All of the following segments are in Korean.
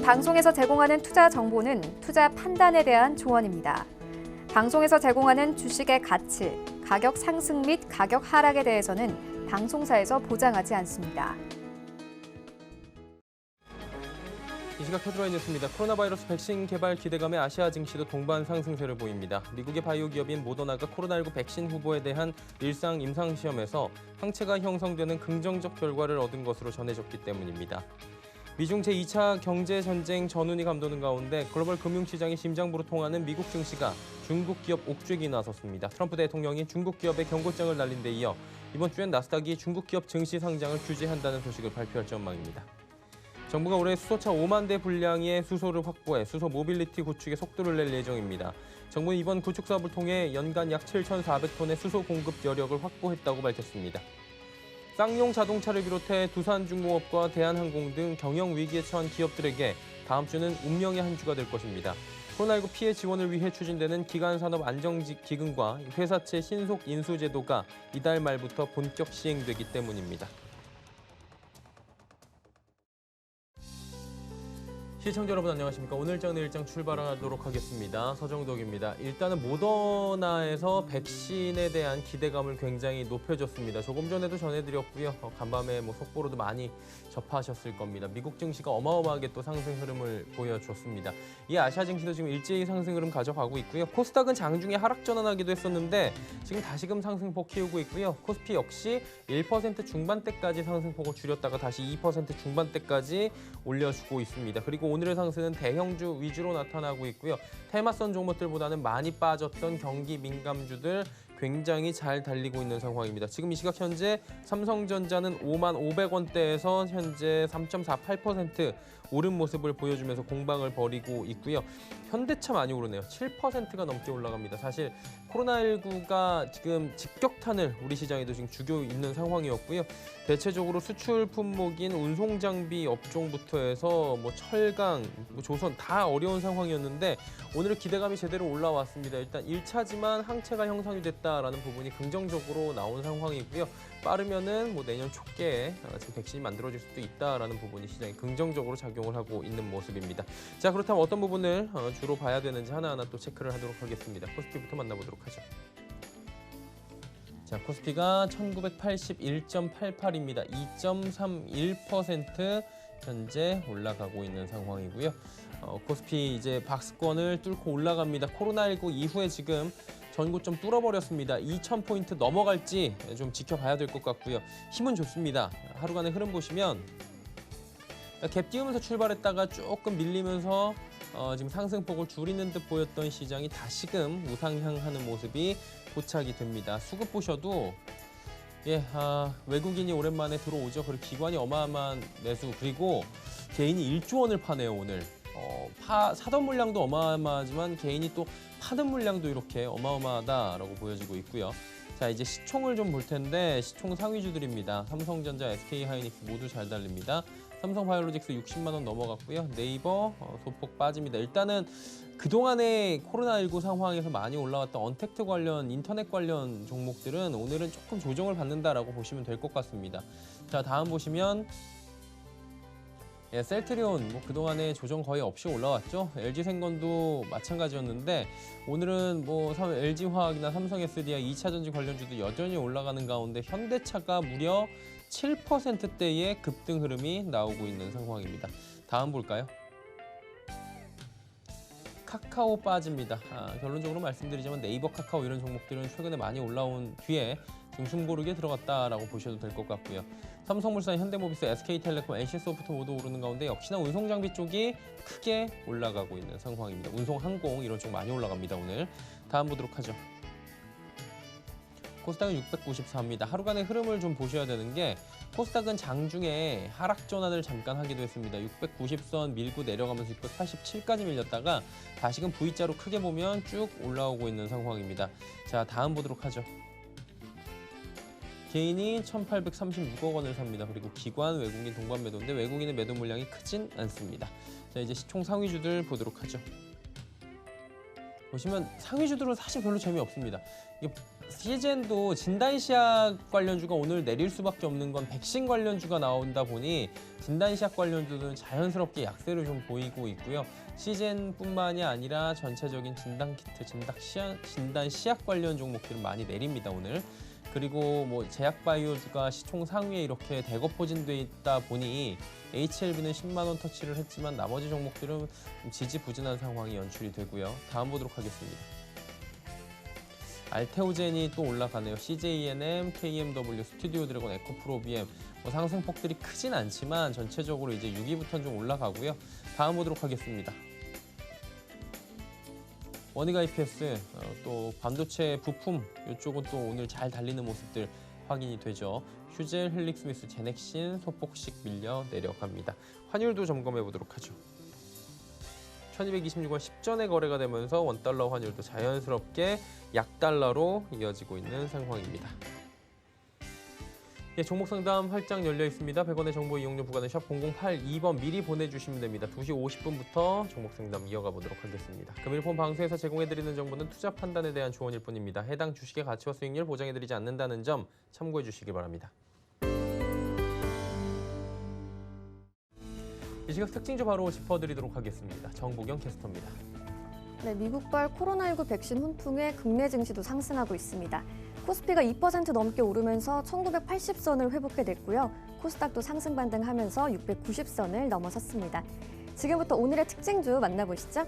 방송에서 제공하는 투자 정보는 투자 판단에 대한 조언입니다. 방송에서 제공하는 주식의 가치, 가격 상승 및 가격 하락에 대해서는 방송사에서 보장하지 않습니다. 이 시각 헤드라인 뉴스입니다. 코로나 바이러스 백신 개발 기대감에 아시아 증시도 동반 상승세를 보입니다. 미국의 바이오 기업인 모더나가 코로나19 백신 후보에 대한 일상 임상시험에서 항체가 형성되는 긍정적 결과를 얻은 것으로 전해졌기 때문입니다. 미중 제2차 경제전쟁 전운이 감도는 가운데 글로벌 금융시장이 심장부로 통하는 미국 증시가 중국 기업 옥죄기 나섰습니다. 트럼프 대통령이 중국 기업에 경고장을 날린 데 이어 이번 주엔 나스닥이 중국 기업 증시 상장을 규제한다는 소식을 발표할 전망입니다. 정부가 올해 수소차 5만 대 분량의 수소를 확보해 수소 모빌리티 구축에 속도를 낼 예정입니다. 정부는 이번 구축 사업을 통해 연간 약 7,400톤의 수소 공급 여력을 확보했다고 밝혔습니다. 쌍용 자동차를 비롯해 두산중공업과 대한항공 등 경영 위기에 처한 기업들에게 다음 주는 운명의 한 주가 될 것입니다. 코로나19 피해 지원을 위해 추진되는 기간산업안정기금과 회사채 신속 인수 제도가 이달 말부터 본격 시행되기 때문입니다. 시청자 여러분 안녕하십니까. 오늘 장 내일 장 출발하도록 하겠습니다. 서정덕입니다. 일단은 모더나에서 백신에 대한 기대감을 굉장히 높여줬습니다. 조금 전에도 전해드렸고요. 간밤에 속보로도 많이 접하셨을 겁니다. 미국 증시가 어마어마하게 또 상승 흐름을 보여줬습니다. 이 아시아 증시도 지금 일제히 상승 흐름 가져가고 있고요. 코스닥은 장중에 하락 전환하기도 했었는데 지금 다시금 상승폭 키우고 있고요. 코스피 역시 1% 중반대까지 상승폭을 줄였다가 다시 2% 중반대까지 올려주고 있습니다. 그리고 오늘의 상승은 대형주 위주로 나타나고 있고요. 테마선 종목들보다는 많이 빠졌던 경기 민감주들 굉장히 잘 달리고 있는 상황입니다. 지금 이 시각 현재 삼성전자는 5만 500원대에서 현재 3.48% 오른 모습을 보여주면서 공방을 벌이고 있고요. 현대차 많이 오르네요. 7%가 넘게 올라갑니다. 사실 코로나19가 지금 직격탄을 우리 시장에도 지금 주고 있는 상황이었고요. 대체적으로 수출 품목인 운송장비 업종부터 해서 철강, 조선 다 어려운 상황이었는데 오늘 기대감이 제대로 올라왔습니다. 일단 1차지만 항체가 형성이 됐다라는 부분이 긍정적으로 나온 상황이고요. 빠르면은 내년 초께에 지금 백신이 만들어질 수도 있다라는 부분이 시장에 긍정적으로 작용을 하고 있는 모습입니다. 자, 그렇다면 어떤 부분을 주로 봐야 되는지 하나하나 또 체크를 하도록 하겠습니다. 코스피부터 만나보도록 하죠. 자, 코스피가 1981.88입니다. 2.31% 현재 올라가고 있는 상황이고요. 코스피 이제 박스권을 뚫고 올라갑니다. 코로나19 이후에 지금 전고점 뚫어버렸습니다. 2,000포인트 넘어갈지 좀 지켜봐야 될 것 같고요. 힘은 좋습니다. 하루간의 흐름 보시면 갭 띄우면서 출발했다가 조금 밀리면서 지금 상승폭을 줄이는 듯 보였던 시장이 다시금 우상향하는 모습이 포착이 됩니다. 수급 보셔도 외국인이 오랜만에 들어오죠. 그리고 기관이 어마어마한 매수, 그리고 개인이 1조 원을 파네요, 오늘. 사던 물량도 어마어마하지만 개인이 또 파는 물량도 이렇게 어마어마하다라고 보여지고 있고요. 자, 이제 시총을 좀 볼 텐데 시총 상위주들입니다. 삼성전자, SK하이닉스 모두 잘 달립니다. 삼성바이오로직스 60만 원 넘어갔고요. 네이버 소폭 빠집니다. 일단은 그동안의 코로나19 상황에서 많이 올라왔던 언택트 관련, 인터넷 관련 종목들은 오늘은 조금 조정을 받는다라고 보시면 될 것 같습니다. 자, 다음 보시면 셀트리온 그동안에 조정 거의 없이 올라왔죠. LG생건도 마찬가지였는데 오늘은 LG화학이나 삼성SDI 2차전지 관련주도 여전히 올라가는 가운데 현대차가 무려 7%대의 급등 흐름이 나오고 있는 상황입니다. 다음 볼까요? 카카오 빠집니다. 결론적으로 말씀드리자면 네이버, 카카오 이런 종목들은 최근에 많이 올라온 뒤에 지금 숨고르게 들어갔다라고 보셔도 될 것 같고요. 삼성물산, 현대모비스, SK텔레콤, NC소프트 모두 오르는 가운데 역시나 운송장비 쪽이 크게 올라가고 있는 상황입니다. 운송항공 이런 쪽 많이 올라갑니다. 오늘 다음 보도록 하죠. 코스닥은 694입니다. 하루간의 흐름을 좀 보셔야 되는 게 코스닥은 장중에 하락 전환을 잠깐 하기도 했습니다. 690선 밀고 내려가면서 687까지 밀렸다가 다시금 V자로 크게 보면 쭉 올라오고 있는 상황입니다. 자, 다음 보도록 하죠. 개인이 1,836억 원을 삽니다. 그리고 기관, 외국인 동반 매도인데 외국인의 매도 물량이 크진 않습니다. 자, 이제 시총 상위주들 보도록 하죠. 보시면 상위주들은 사실 별로 재미없습니다. 이게 시젠도 진단시약 관련주가 오늘 내릴 수밖에 없는 건 백신 관련주가 나온다 보니 진단시약 관련주는 자연스럽게 약세를 좀 보이고 있고요. 시젠뿐만이 아니라 전체적인 진단키트, 진단시약 관련 종목들은 많이 내립니다, 오늘. 그리고 뭐 제약바이오주가 시총 상위에 이렇게 대거 포진돼 있다 보니 HLB는 10만 원 터치를 했지만 나머지 종목들은 좀 지지부진한 상황이 연출이 되고요. 다음 보도록 하겠습니다. 알테오젠이 또 올라가네요. CJENM, KMW, 스튜디오 드래곤, 에코프로비엠 상승폭들이 크진 않지만 전체적으로 이제 6위부터는 좀 올라가고요. 다음 보도록 하겠습니다. 원익 IPS 또 반도체 부품 이쪽은 또 오늘 잘 달리는 모습들 확인이 되죠. 휴젤, 힐릭스미스, 제넥신 소폭씩 밀려 내려갑니다. 환율도 점검해 보도록 하죠. 1226원 10전에 거래가 되면서 원달러 환율도 자연스럽게 약달러로 이어지고 있는 상황입니다. 예, 종목 상담 활짝 열려 있습니다. 100원의 정보 이용료 부과는 샵 0082번 미리 보내주시면 됩니다. 2시 50분부터 종목 상담 이어가 보도록 하겠습니다. 금일폰 방송에서 제공해드리는 정보는 투자 판단에 대한 조언일 뿐입니다. 해당 주식의 가치와 수익률 보장해드리지 않는다는 점 참고해 주시기 바랍니다. 이 시각 특징주 바로 짚어드리도록 하겠습니다. 정보경 캐스터입니다. 네, 미국발 코로나19 백신 훈풍에 국내 증시도 상승하고 있습니다. 코스피가 2% 넘게 오르면서 1980선을 회복해 냈고요. 코스닥도 상승 반등하면서 690선을 넘어섰습니다. 지금부터 오늘의 특징주 만나보시죠.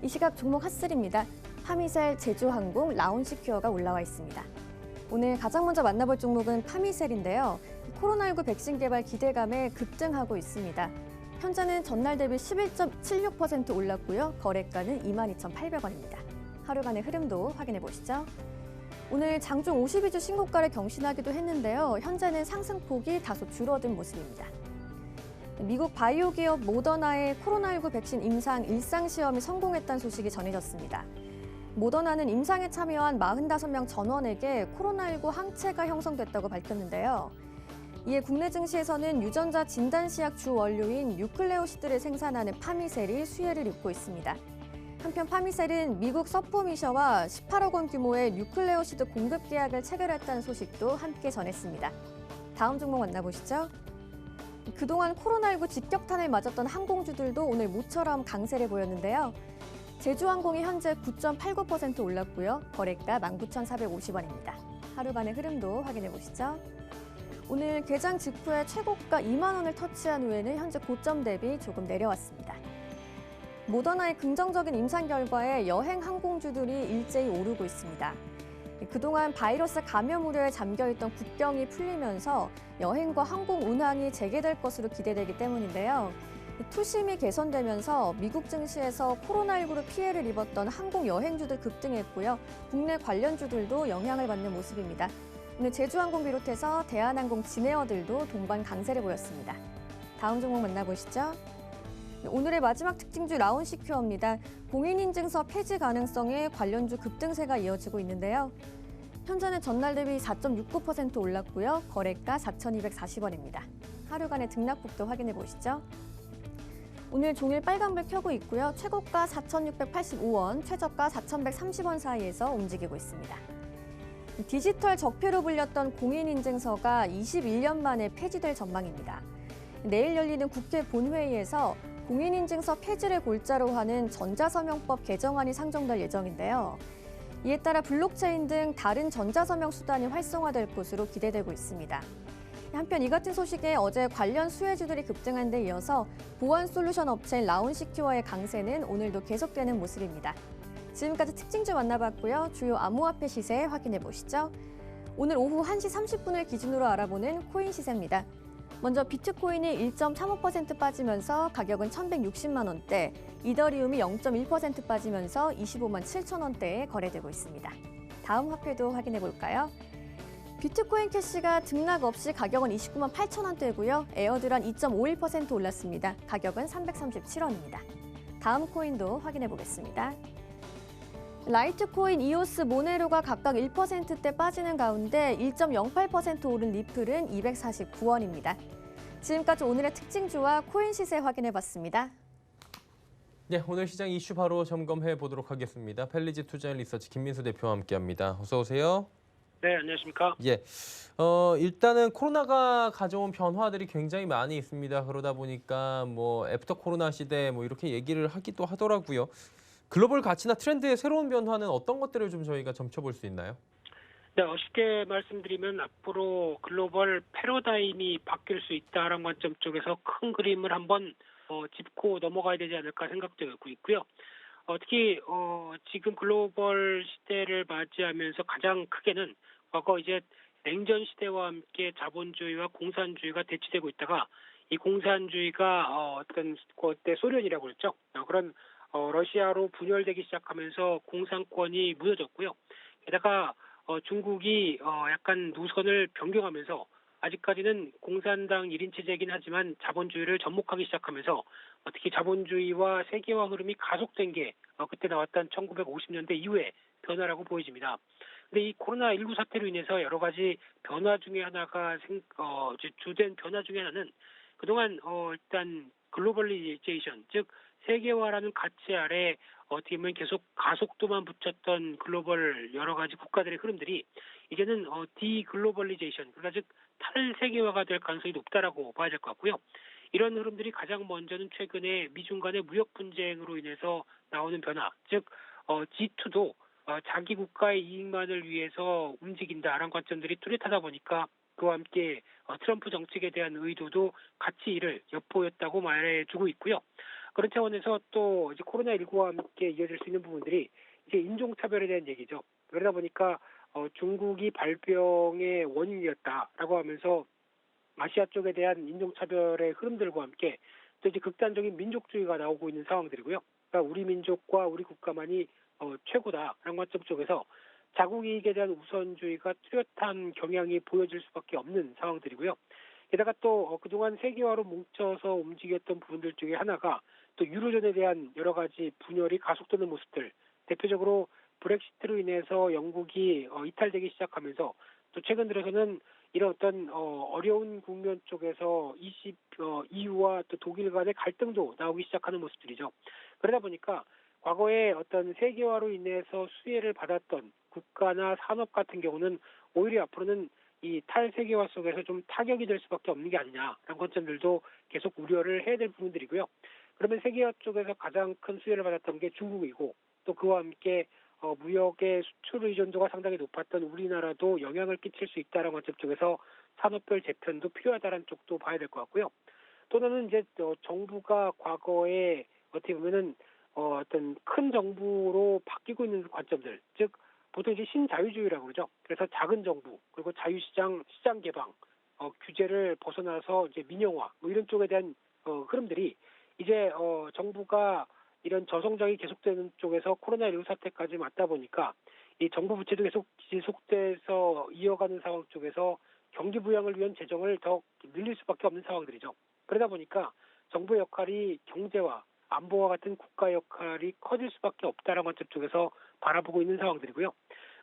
이 시각 종목 핫3입니다. 파미셀, 제주항공, 라온시큐어가 올라와 있습니다. 오늘 가장 먼저 만나볼 종목은 파미셀인데요. 코로나19 백신 개발 기대감에 급등하고 있습니다. 현재는 전날 대비 11.76% 올랐고요. 거래가는 22,800원입니다. 하루간의 흐름도 확인해 보시죠. 오늘 장중 52주 신고가를 경신하기도 했는데요. 현재는 상승폭이 다소 줄어든 모습입니다. 미국 바이오 기업 모더나의 코로나19 백신 임상 일상시험이 성공했다는 소식이 전해졌습니다. 모더나는 임상에 참여한 45명 전원에게 코로나19 항체가 형성됐다고 밝혔는데요. 이에 국내 증시에서는 유전자 진단시약 주 원료인 뉴클레오시드를 생산하는 파미셀이 수혜를 입고 있습니다. 한편 파미셀은 미국 서포미셔와 18억 원 규모의 뉴클레오시드 공급 계약을 체결했다는 소식도 함께 전했습니다. 다음 종목 만나보시죠. 그동안 코로나19 직격탄을 맞았던 항공주들도 오늘 모처럼 강세를 보였는데요. 제주항공이 현재 9.89% 올랐고요. 거래가 19,450원입니다. 하루간의 흐름도 확인해 보시죠. 오늘 개장 직후에 최고가 2만 원을 터치한 후에는 현재 고점 대비 조금 내려왔습니다. 모더나의 긍정적인 임상 결과에 여행 항공주들이 일제히 오르고 있습니다. 그동안 바이러스 감염 우려에 잠겨있던 국경이 풀리면서 여행과 항공 운항이 재개될 것으로 기대되기 때문인데요. 투심이 개선되면서 미국 증시에서 코로나19로 피해를 입었던 항공 여행주들 급등했고요. 국내 관련주들도 영향을 받는 모습입니다. 오늘 제주항공 비롯해서 대한항공, 진에어들도 동반 강세를 보였습니다. 다음 종목 만나보시죠. 오늘의 마지막 특징주 라온시큐어입니다. 공인인증서 폐지 가능성에 관련주 급등세가 이어지고 있는데요. 현재는 전날 대비 4.69% 올랐고요. 거래가 4,240원입니다. 하루간의 등락폭도 확인해 보시죠. 오늘 종일 빨간불 켜고 있고요. 최고가 4,685원, 최저가 4,130원 사이에서 움직이고 있습니다. 디지털 적폐로 불렸던 공인인증서가 21년 만에 폐지될 전망입니다. 내일 열리는 국회 본회의에서 공인인증서 폐지를 골자로 하는 전자서명법 개정안이 상정될 예정인데요. 이에 따라 블록체인 등 다른 전자서명 수단이 활성화될 것으로 기대되고 있습니다. 한편 이 같은 소식에 어제 관련 수혜주들이 급등한 데 이어서 보안 솔루션 업체인 라온시큐어의 강세는 오늘도 계속되는 모습입니다. 지금까지 특징주 만나봤고요. 주요 암호화폐 시세 확인해 보시죠. 오늘 오후 1시 30분을 기준으로 알아보는 코인 시세입니다. 먼저 비트코인이 1.35% 빠지면서 가격은 1,160만 원대, 이더리움이 0.1% 빠지면서 25만 7천 원대에 거래되고 있습니다. 다음 화폐도 확인해 볼까요? 비트코인 캐시가 등락 없이 가격은 29만 8천 원대고요. 에어드란 2.51% 올랐습니다. 가격은 337원입니다. 다음 코인도 확인해 보겠습니다. 라이트코인, 이오스, 모네로가 각각 1%대 빠지는 가운데 1.08% 오른 리플은 249원입니다. 지금까지 오늘의 특징주와 코인 시세 확인해봤습니다. 네, 오늘 시장 이슈 바로 점검해 보도록 하겠습니다. 펠리지 투자 리서치 김민수 대표와 함께합니다. 어서 오세요. 네, 안녕하십니까? 예. 일단은 코로나가 가져온 변화들이 굉장히 많이 있습니다. 그러다 보니까 뭐 애프터 코로나 시대 뭐 이렇게 얘기를 하기도 하더라고요. 글로벌 가치나 트렌드의 새로운 변화는 어떤 것들을 좀 저희가 점쳐볼 수 있나요? 네, 쉽게 말씀드리면 앞으로 글로벌 패러다임이 바뀔 수 있다라는 관점 쪽에서 큰 그림을 한번 짚고 넘어가야 되지 않을까 생각되고 있고요. 특히 지금 글로벌 시대를 맞이하면서 가장 크게는 과거 이제 냉전 시대와 함께 자본주의와 공산주의가 대치되고 있다가 이 공산주의가 어떤 그때 소련이라고 그랬죠. 그런 러시아로 분열되기 시작하면서 공산권이 무너졌고요. 게다가 중국이 약간 노선을 변경하면서 아직까지는 공산당 1인 체제이긴 하지만 자본주의를 접목하기 시작하면서 특히 자본주의와 세계화 흐름이 가속된 게 그때 나왔던 1950년대 이후의 변화라고 보여집니다. 근데 이 코로나19 사태로 인해서 여러 가지 변화 중에 하나가 주된 변화 중에 하나는 그동안 일단 글로벌리제이션, 즉 세계화라는 가치 아래 어떻게 보면 계속 가속도만 붙였던 글로벌 여러 가지 국가들의 흐름들이 이제는 디글로벌리제이션, 그러니까 즉 탈세계화가 될 가능성이 높다라고 봐야 될 것 같고요. 이런 흐름들이 가장 먼저는 최근에 미중 간의 무역 분쟁으로 인해서 나오는 변화, 즉 G2도 자기 국가의 이익만을 위해서 움직인다라는 관점들이 뚜렷하다 보니까 그와 함께 트럼프 정책에 대한 의도도 같이 이를 엿보였다고 말해주고 있고요. 그런 차원에서 또 이제 코로나19와 함께 이어질 수 있는 부분들이 이제 인종차별에 대한 얘기죠. 그러다 보니까 중국이 발병의 원인이었다라고 하면서 아시아 쪽에 대한 인종차별의 흐름들과 함께 또 이제 극단적인 민족주의가 나오고 있는 상황들이고요. 그러니까 우리 민족과 우리 국가만이 최고다라는 관점 쪽에서 자국 이익에 대한 우선주의가 뚜렷한 경향이 보여질 수밖에 없는 상황들이고요. 게다가 또 그동안 세계화로 뭉쳐서 움직였던 부분들 중에 하나가 또 유로존에 대한 여러 가지 분열이 가속되는 모습들, 대표적으로 브렉시트로 인해서 영국이 이탈되기 시작하면서 또 최근 들어서는 이런 어떤 어려운 국면 쪽에서 EU와 또 독일 간의 갈등도 나오기 시작하는 모습들이죠. 그러다 보니까 과거에 어떤 세계화로 인해서 수혜를 받았던 국가나 산업 같은 경우는 오히려 앞으로는 이 탈세계화 속에서 좀 타격이 될 수밖에 없는 게 아니냐라는 관점들도 계속 우려를 해야 될 부분들이고요. 그러면 세계화 쪽에서 가장 큰 수혜를 받았던 게 중국이고 또 그와 함께 무역의 수출 의존도가 상당히 높았던 우리나라도 영향을 끼칠 수 있다는 관점 쪽에서 산업별 재편도 필요하다는 쪽도 봐야 될 것 같고요. 또는 이제 정부가 과거에 어떻게 보면은 어떤 큰 정부로 바뀌고 있는 관점들, 즉 보통 이제 신자유주의라고 그러죠. 그래서 작은 정부 그리고 자유시장, 시장 개방, 규제를 벗어나서 이제 민영화 뭐 이런 쪽에 대한 흐름들이 이제 정부가 이런 저성장이 계속되는 쪽에서 코로나19 사태까지 맞다 보니까 이 정부 부채도 계속 지속돼서 이어가는 상황 쪽에서 경기 부양을 위한 재정을 더 늘릴 수밖에 없는 상황들이죠. 그러다 보니까 정부의 역할이 경제와 안보와 같은 국가 역할이 커질 수밖에 없다라는 관점 쪽에서 바라보고 있는 상황들이고요.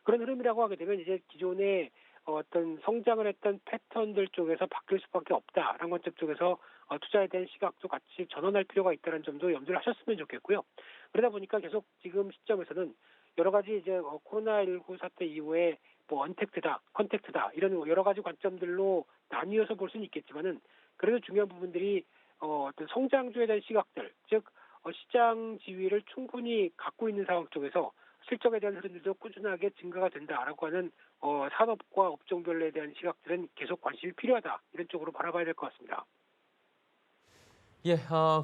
그런 흐름이라고 하게 되면 이제 기존의 어떤 성장을 했던 패턴들 쪽에서 바뀔 수밖에 없다라는 관점 쪽에서 투자에 대한 시각도 같이 전환할 필요가 있다는 점도 염두를 하셨으면 좋겠고요. 그러다 보니까 계속 지금 시점에서는 여러 가지 이제 코로나19 사태 이후에 뭐 언택트다, 컨택트다 이런 여러 가지 관점들로 나뉘어서 볼 수는 있겠지만은 그래도 중요한 부분들이 어떤 성장주에 대한 시각들, 즉 시장 지위를 충분히 갖고 있는 상황 쪽에서 실적에 대한 흐름들도 꾸준하게 증가가 된다라고 하는 산업과 업종별에 대한 시각들은 계속 관심이 필요하다 이런 쪽으로 바라봐야 될 것 같습니다. 예,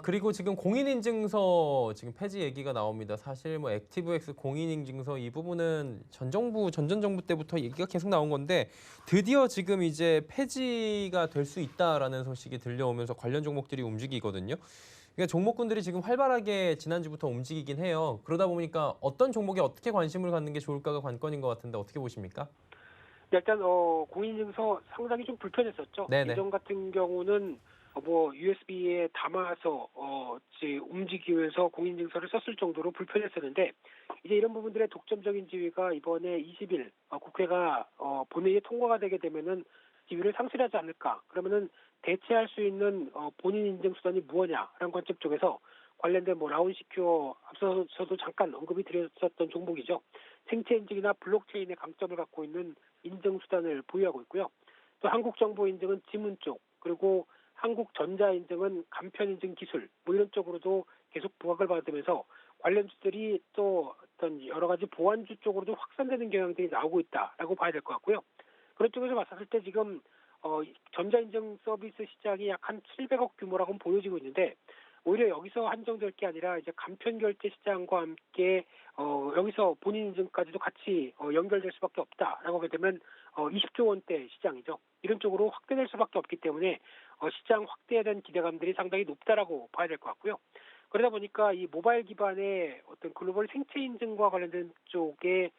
그리고 지금 공인인증서 지금 폐지 얘기가 나옵니다. 사실 뭐 액티브엑스 공인인증서 이 부분은 전 정부 때부터 얘기가 계속 나온 건데 드디어 지금 이제 폐지가 될 수 있다라는 소식이 들려오면서 관련 종목들이 움직이거든요. 그러니까 종목군들이 지금 활발하게 지난주부터 움직이긴 해요. 그러다 보니까 어떤 종목에 어떻게 관심을 갖는 게 좋을까가 관건인 것 같은데 어떻게 보십니까? 일단 공인인증서 상당히 좀 불편했었죠. 네네. 예전 같은 경우는 뭐 USB에 담아서 움직이기 위해서 공인인증서를 썼을 정도로 불편했었는데 이제 이런 부분들의 독점적인 지위가 이번에 20일 국회가 본회의에 통과가 되게 되면은 지위를 상실하지 않을까. 그러면은 대체할 수 있는 본인 인증 수단이 무엇냐라는 관점 쪽에서 관련된 라운시큐어 앞서서도 잠깐 언급이 드렸었던 종목이죠. 생체 인증이나 블록체인의 강점을 갖고 있는 인증 수단을 보유하고 있고요. 또 한국정보인증은 지문 쪽, 그리고 한국전자인증은 간편인증 기술 이런 쪽으로도 계속 부각을 받으면서 관련주들이 또 어떤 여러 가지 보안주 쪽으로도 확산되는 경향들이 나오고 있다라고 봐야 될 것 같고요. 그런 쪽에서 봤을 때 지금 전자인증 서비스 시장이 약 한 700억 규모라고 보여지고 있는데 오히려 여기서 한정될 게 아니라 이제 간편 결제 시장과 함께 여기서 본인 인증까지도 같이 연결될 수밖에 없다라고 하게 되면 20조 원대 시장이죠. 이런 쪽으로 확대될 수밖에 없기 때문에 시장 확대에 대한 기대감들이 상당히 높다라고 봐야 될 것 같고요. 그러다 보니까 이 모바일 기반의 어떤 글로벌 생체 인증과 관련된 쪽의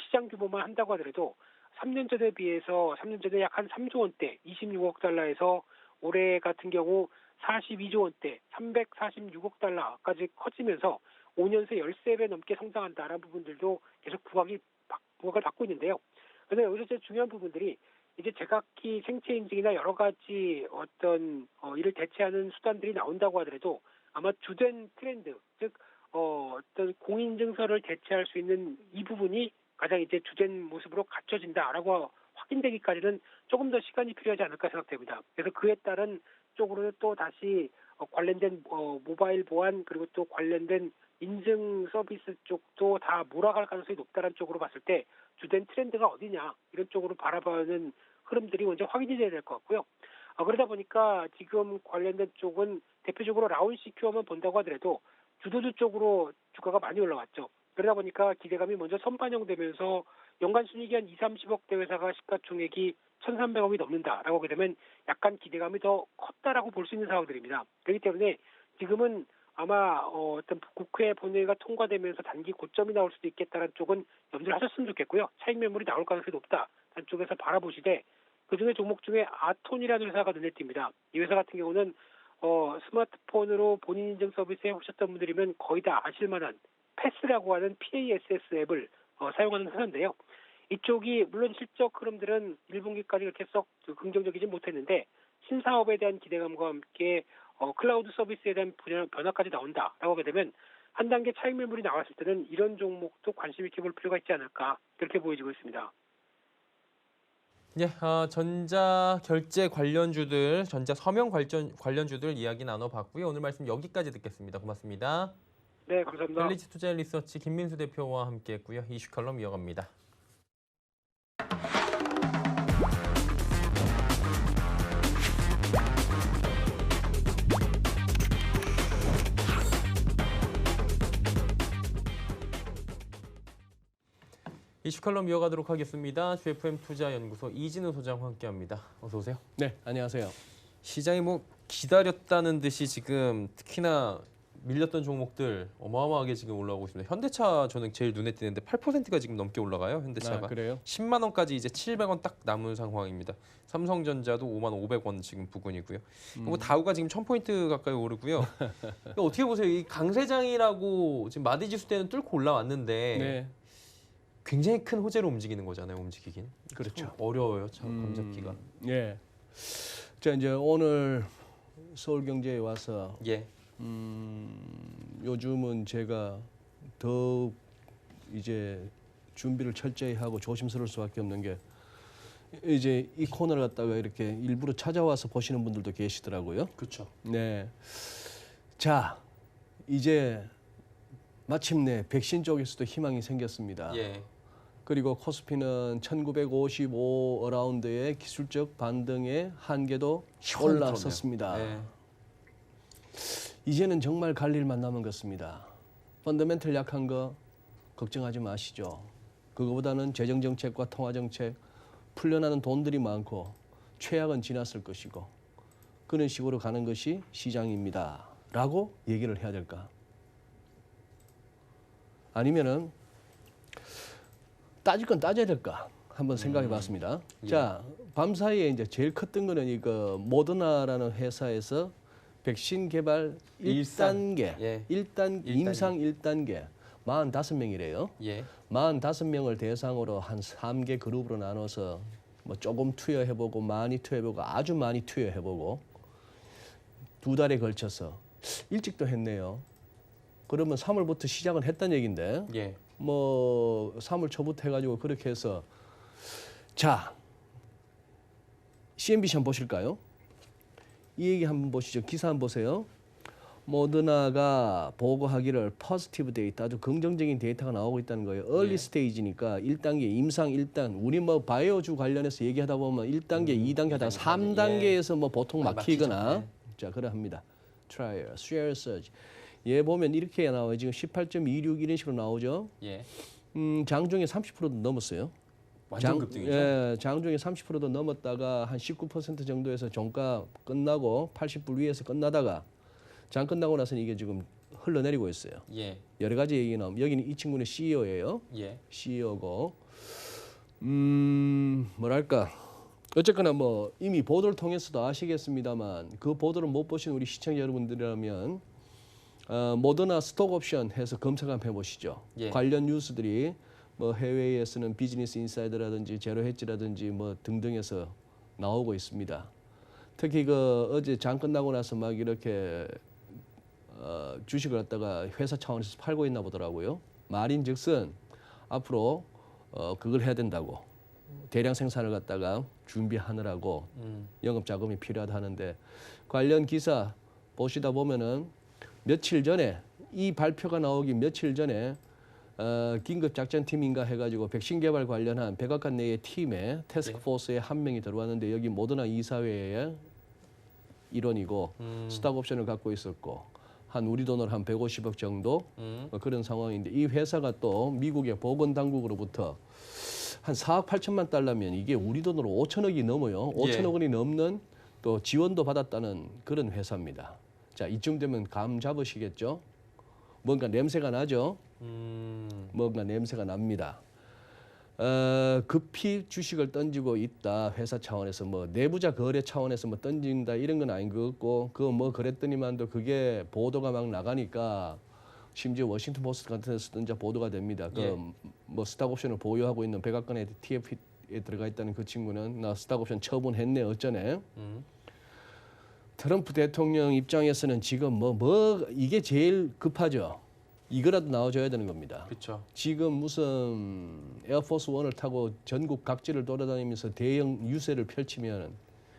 시장 규모만 한다고 하더라도 3년 전에 비해서 3년 전에 약 한 3조 원대, 26억 달러에서 올해 같은 경우 42조 원대, 346억 달러까지 커지면서 5년 새 13배 넘게 성장한다라는 부분들도 계속 부각을 받고 있는데요. 그런데 여기서 제일 중요한 부분들이 이제 제각기 생체 인증이나 여러 가지 어떤 이를 대체하는 수단들이 나온다고 하더라도 아마 주된 트렌드, 즉 어떤 공인증서를 대체할 수 있는 이 부분이 가장 이제 주된 모습으로 갖춰진다라고 확인되기까지는 조금 더 시간이 필요하지 않을까 생각됩니다. 그래서 그에 따른 쪽으로는 또 다시 관련된 모바일 보안 그리고 또 관련된 인증 서비스 쪽도 다 몰아갈 가능성이 높다는 쪽으로 봤을 때 주된 트렌드가 어디냐 이런 쪽으로 바라보는 흐름들이 먼저 확인이 돼야 될 것 같고요. 그러다 보니까 지금 관련된 쪽은 대표적으로 라운시큐어만 본다고 하더라도 주도주 쪽으로 주가가 많이 올라왔죠. 그러다 보니까 기대감이 먼저 선반영되면서 연간 순이익이 한 2,30억대 회사가 시가총액이 1,300억이 넘는다라고 하게 되면 약간 기대감이 더 컸다라고 볼 수 있는 상황들입니다. 그렇기 때문에 지금은 아마 어떤 국회 본회의가 통과되면서 단기 고점이 나올 수도 있겠다는 쪽은 염두를 하셨으면 좋겠고요. 차익 매물이 나올 가능성이 높다. 다른 쪽에서 바라보시되 그중에 종목 중에 아톤이라는 회사가 눈에 띕니다. 이 회사 같은 경우는 스마트폰으로 본인 인증 서비스에 오셨던 분들이면 거의 다 아실 만한 패스라고 하는 PASS 앱을 사용하는 회사인데요. 이쪽이 물론 실적 흐름들은 1분기까지 그렇게 썩 긍정적이지 못했는데 신사업에 대한 기대감과 함께 클라우드 서비스에 대한 변화까지 나온다라고 하게 되면 한 단계 차익 매물이 나왔을 때는 이런 종목도 관심 있게 볼 필요가 있지 않을까 그렇게 보여지고 있습니다. 예, 전자 결제 관련주들, 전자 서명 관련주들 이야기 나눠봤고요. 오늘 말씀 여기까지 듣겠습니다. 고맙습니다. 네, 감사합니다. 펠리츠 투자 리서치 김민수 대표와 함께했고요. 이슈 칼럼 이어갑니다. 이슈 칼럼 이어가도록 하겠습니다. GFM 투자연구소 이진우 소장과 함께합니다. 어서 오세요. 네, 안녕하세요. 시장이 기다렸다는 듯이 지금 특히나 밀렸던 종목들 어마어마하게 지금 올라오고 있습니다. 현대차 저는 제일 눈에 띄는데 8%가 지금 넘게 올라가요. 현대차가. 그래요? 10만 원까지 이제 700원 딱 남은 상황입니다. 삼성전자도 5만 500원 지금 부근이고요. 그리고 다우가 지금 1000포인트 가까이 오르고요. 어떻게 보세요? 이 강세장이라고 지금 마디지수 때는 뚫고 올라왔는데 네. 굉장히 큰 호재로 움직이는 거잖아요. 움직이긴. 그렇죠. 참 어려워요. 참 감잡기가. 예. 자, 이제 오늘 서울경제에 와서 예. 요즘은 제가 더 이제 준비를 철저히 하고 조심스러울 수밖에 없는 게 이제 이 코너를 갖다가 이렇게 일부러 찾아와서 보시는 분들도 계시더라고요. 그렇죠. 네. 자, 이제 마침내 백신 쪽에서도 희망이 생겼습니다. 예. 그리고 코스피는 1955 어라운드의 기술적 반등의 한계도 올라섰습니다. 네. 이제는 정말 갈 일만 남은 것 같습니다. 펀더멘털 약한 거 걱정하지 마시죠. 그거보다는 재정정책과 통화정책 풀려나는 돈들이 많고 최악은 지났을 것이고 그런 식으로 가는 것이 시장입니다. 라고 얘기를 해야 될까? 아니면은 따질 건 따져야 될까? 한번 생각해 봤습니다. 예. 자, 밤사이에 이제 제일 컸던 거는 이거 모더나라는 회사에서 백신 개발 1단계, 예. 임상 1단계 45명이래요. 예. 45명을 대상으로 한 3개 그룹으로 나눠서 뭐 조금 투여해보고 많이 투여해보고 아주 많이 투여해보고 2달에 걸쳐서 일찍도 했네요. 그러면 3월부터 시작은 했다는 얘긴데 예. 뭐 3월 초부터 해가지고 그렇게 해서 자 CNBC 한번 보실까요? 이 얘기 한번 보시죠. 기사 한번 보세요. 모더나가 보고하기를 포지티브 데이터, 아주 긍정적인 데이터가 나오고 있다는 거예요. 얼리 예. 스테이지니까 1단계, 임상 1단. 우리 뭐 바이오주 관련해서 얘기하다 보면 1단계, 2단계 하다가 3단계에서 뭐 보통 많이 막히거나. 막히죠. 네. 자, 그러합니다. 트라이얼, share surge. 얘 보면 이렇게 나와요. 지금 18.26 이런 식으로 나오죠. 예. 장중에 30%도 넘었어요. 완전 급등이죠. 예, 장중에 30%도 넘었다가 한 19% 정도에서 종가 끝나고 80불 위에서 끝나다가 장 끝나고 나서는 이게 지금 흘러내리고 있어요. 예. 여러 가지 얘기가 나오면 여기는 이 친구는 CEO예요. 예. CEO고 뭐랄까 어쨌거나 뭐 이미 보도를 통해서도 아시겠습니다만 그 보도를 못 보신 우리 시청자 여러분들이라면 모더나 스톡 옵션 해서 검색 한번 해보시죠. 예. 관련 뉴스들이 뭐 해외에서는 비즈니스 인사이드라든지 제로헤지라든지 뭐 등등에서 나오고 있습니다. 특히 그 어제 장 끝나고 나서 막 이렇게 주식을 갖다가 회사 차원에서 팔고 있나 보더라고요. 말인즉슨 앞으로 그걸 해야 된다고 대량 생산을 갖다가 준비하느라고 영업 자금이 필요하다 하는데 관련 기사 보시다 보면은 며칠 전에 이 발표가 나오기 며칠 전에 긴급 작전팀인가 해가지고 백신 개발 관련한 백악관 내의 팀에 태스크포스에 한 명이 들어왔는데 여기 모더나 이사회의 일원이고 스탁 옵션을 갖고 있었고 한 우리 돈으로 한 150억 정도 그런 상황인데 이 회사가 또 미국의 보건당국으로부터 한 4억 8천만 달러면 이게 우리 돈으로 5천억이 넘어요. 5천억 원이 넘는 또 지원도 받았다는 그런 회사입니다. 자, 이쯤 되면 감 잡으시겠죠? 뭔가 냄새가 나죠? 뭔가 냄새가 납니다. 급히 주식을 던지고 있다. 회사 차원에서 뭐 내부자 거래 차원에서 뭐 던진다 이런 건 아닌 것 같고 그거 뭐 그랬더니만도 그게 보도가 막 나가니까 심지어 워싱턴 포스트 같은 데서도 이제 보도가 됩니다. 그 뭐 스탁 옵션을 보유하고 있는 백악관의 TF에 들어가 있다는 그 친구는 나 스탁 옵션 처분했네 어쩌네. 트럼프 대통령 입장에서는 지금 뭐 이게 제일 급하죠. 이거라도 나와줘야 되는 겁니다. 그렇죠. 지금 무슨 에어포스 원을 타고 전국 각지를 돌아다니면서 대형 유세를 펼치면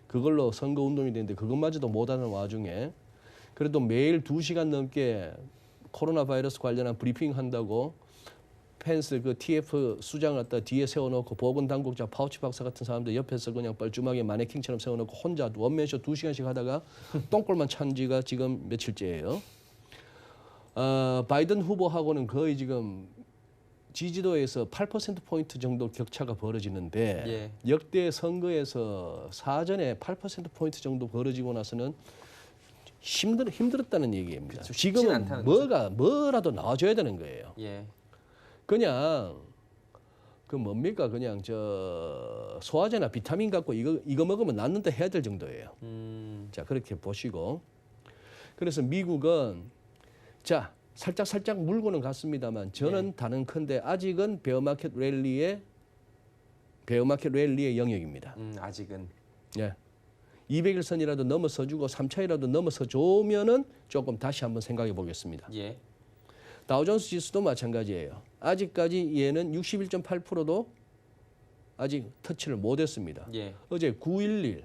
그걸로 선거 운동이 되는데 그것마저도 못하는 와중에 그래도 매일 2시간 넘게 코로나 바이러스 관련한 브리핑 한다고 펜스 그 TF 수장을 갖다 뒤에 세워놓고 보건당국자 파우치 박사 같은 사람들 옆에서 그냥 뻘쭘하게 마네킹처럼 세워놓고 혼자 원맨쇼 2시간씩 하다가 똥골만 찬 지가 지금 며칠째예요. 바이든 후보하고는 거의 지금 지지도에서 8%포인트 정도 격차가 벌어지는데 역대 선거에서 사전에 8%포인트 정도 벌어지고 나서는 힘들었다는 얘기입니다. 그쵸, 지금은 뭐라도 나와줘야 되는 거예요. 그냥 그 뭡니까 그냥 저 소화제나 비타민 갖고 이거 먹으면 낫는다 해야 될 정도예요. 자 그렇게 보시고 그래서 미국은 자 살짝 물고는 갔습니다만 저는 단언컨대 아직은 베어마켓 랠리의 영역입니다. 아직은. 예. 200일선이라도 넘어서주고 3차이라도 넘어서주면은 조금 다시 한번 생각해 보겠습니다. 다우존스 지수도 마찬가지예요. 아직까지 얘는 61.8%도 아직 터치를 못했습니다. 어제 911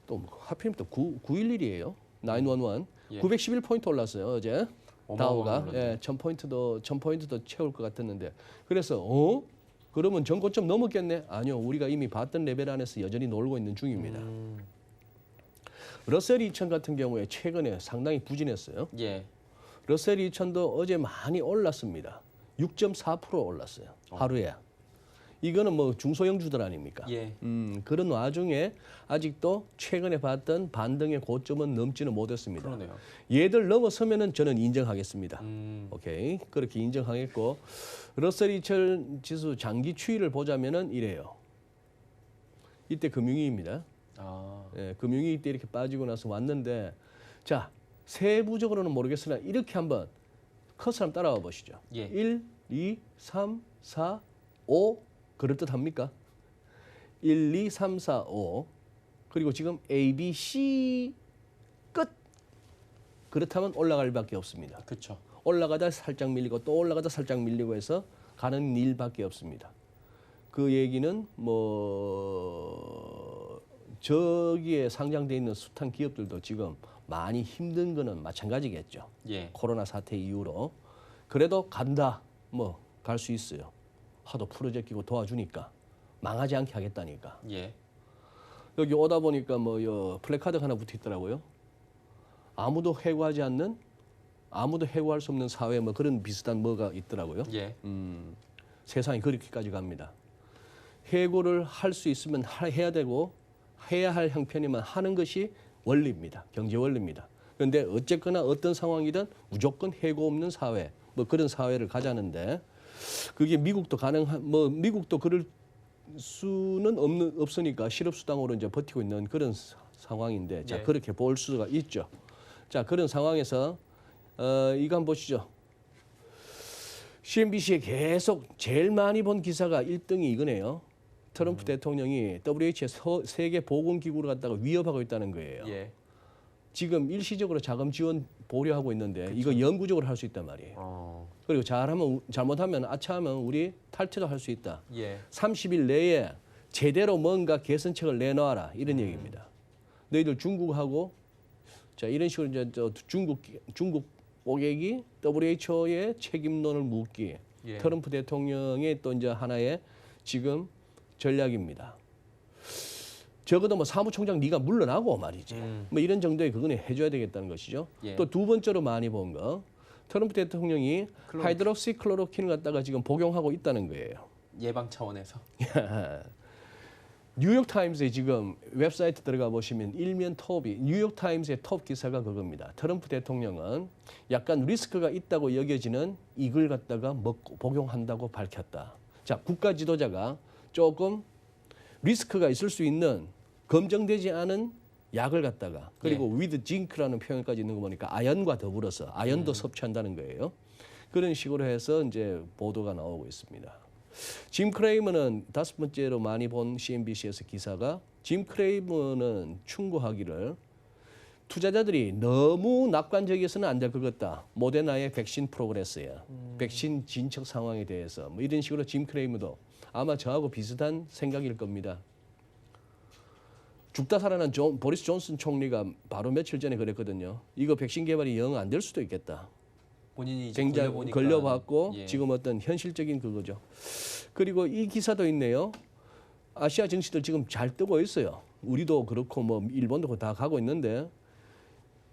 또 하필이면 또 911이에요. 911 911포인트 올랐어요 어제. 다우가 1000포인트도 채울 것 같았는데 그래서 그러면 전고점 넘었겠네? 아니요. 우리가 이미 봤던 레벨 안에서 여전히 놀고 있는 중입니다. 러셀 2000 같은 경우에 최근에 상당히 부진했어요. 러셀 2000도 어제 많이 올랐습니다. 6.4% 올랐어요. 하루에. 이거는 뭐 중소형주들 아닙니까? 그런 와중에 아직도 최근에 봤던 반등의 고점은 넘지는 못했습니다. 그러네요. 얘들 넘어서면은 저는 인정하겠습니다. 오케이. 그렇게 인정하겠고 러셀 2000 지수 장기 추이를 보자면은 이래요. 이때 금융위기입니다. 금융위기 때 이렇게 빠지고 나서 왔는데 자 세부적으로는 모르겠으나 이렇게 한번 커서 한번 따라와 보시죠. 1, 2, 3, 4, 5 그럴듯합니까? 1, 2, 3, 4, 5 그리고 지금 A, B, C 끝 그렇다면 올라갈 밖에 없습니다. 그렇죠. 올라가다 살짝 밀리고 또 올라가다 살짝 밀리고 해서 가는 일밖에 없습니다. 그 얘기는 뭐 저기에 상장돼 있는 숱한 기업들도 지금 많이 힘든 거는 마찬가지겠죠. 예. 코로나 사태 이후로. 그래도 간다. 뭐 갈 수 있어요. 하도 풀어제끼고 도와주니까. 망하지 않게 하겠다니까. 예. 여기 오다 보니까 뭐 플래카드가 하나 붙어 있더라고요. 아무도 해고하지 않는, 아무도 해고할 수 없는 사회 뭐 그런 비슷한 뭐가 있더라고요. 예. 세상이 그렇게까지 갑니다. 해고를 할 수 있으면 해야 되고 해야 할 형편이면 하는 것이 원리입니다. 경제 원리입니다. 그런데 어쨌거나 어떤 상황이든 무조건 해고 없는 사회, 뭐 그런 사회를 가자는데 그게 미국도 뭐 미국도 그럴 수는 없으니까 실업수당으로 이제 버티고 있는 그런 상황인데 자 예. 그렇게 볼 수가 있죠. 자 그런 상황에서 이거 한번 보시죠. CNBC에 계속 제일 많이 본 기사가 1등이 이거네요. 트럼프 대통령이 WHO의 세계 보건기구를 갖다가 위협하고 있다는 거예요. 예. 지금 일시적으로 자금 지원 보류하고 있는데 이거 영구적으로 할 수 있단 말이에요. 그리고 잘못하면 아차하면 우리 탈퇴도 할 수 있다. 예. 30일 내에 제대로 뭔가 개선책을 내놔라 이런 얘기입니다. 너희들 중국하고 자 이런 식으로 이제 중국 고객이 WHO의 책임론을 묻기. 예. 트럼프 대통령의 또 이제 하나의 지금 전략입니다. 적어도 뭐 사무총장 네가 물러나고 말이지. 뭐 이런 정도의 그거는 해줘야 되겠다는 것이죠. 예. 또 두 번째로 많이 본 거 트럼프 대통령이 하이드록시클로로킨을 갖다가 지금 복용하고 있다는 거예요. 예방 차원에서. 뉴욕타임스에 지금 웹사이트 들어가 보시면 일면 톱이 뉴욕타임스의 톱 기사가 그겁니다. 트럼프 대통령은 약간 리스크가 있다고 여겨지는 이걸 갖다가 먹고 복용한다고 밝혔다. 자, 국가 지도자가 조금 리스크가 있을 수 있는 검증되지 않은 약을 갖다가 그리고 with zinc라는 표현까지 있는 거 보니까 아연과 더불어서 아연도 섭취한다는 거예요. 그런 식으로 해서 이제 보도가 나오고 있습니다. 짐 크레이머는 다섯 번째로 많이 본 CNBC에서 기사가 짐 크레이머는 충고하기를 투자자들이 너무 낙관적이어서는 안 될 것 같다. 모데나의 백신 프로그레스야. 백신 진척 상황에 대해서 뭐 이런 식으로 짐 크레이머도 아마 저하고 비슷한 생각일 겁니다. 죽다 살아난 보리스 존슨 총리가 바로 며칠 전에 그랬거든요. 이거 백신 개발이 영 안 될 수도 있겠다. 본인이 이제 굉장히 걸려봤고 예. 지금 어떤 현실적인 그거죠. 그리고 이 기사도 있네요. 아시아 증시들 지금 잘 뜨고 있어요. 우리도 그렇고 뭐 일본도 다 가고 있는데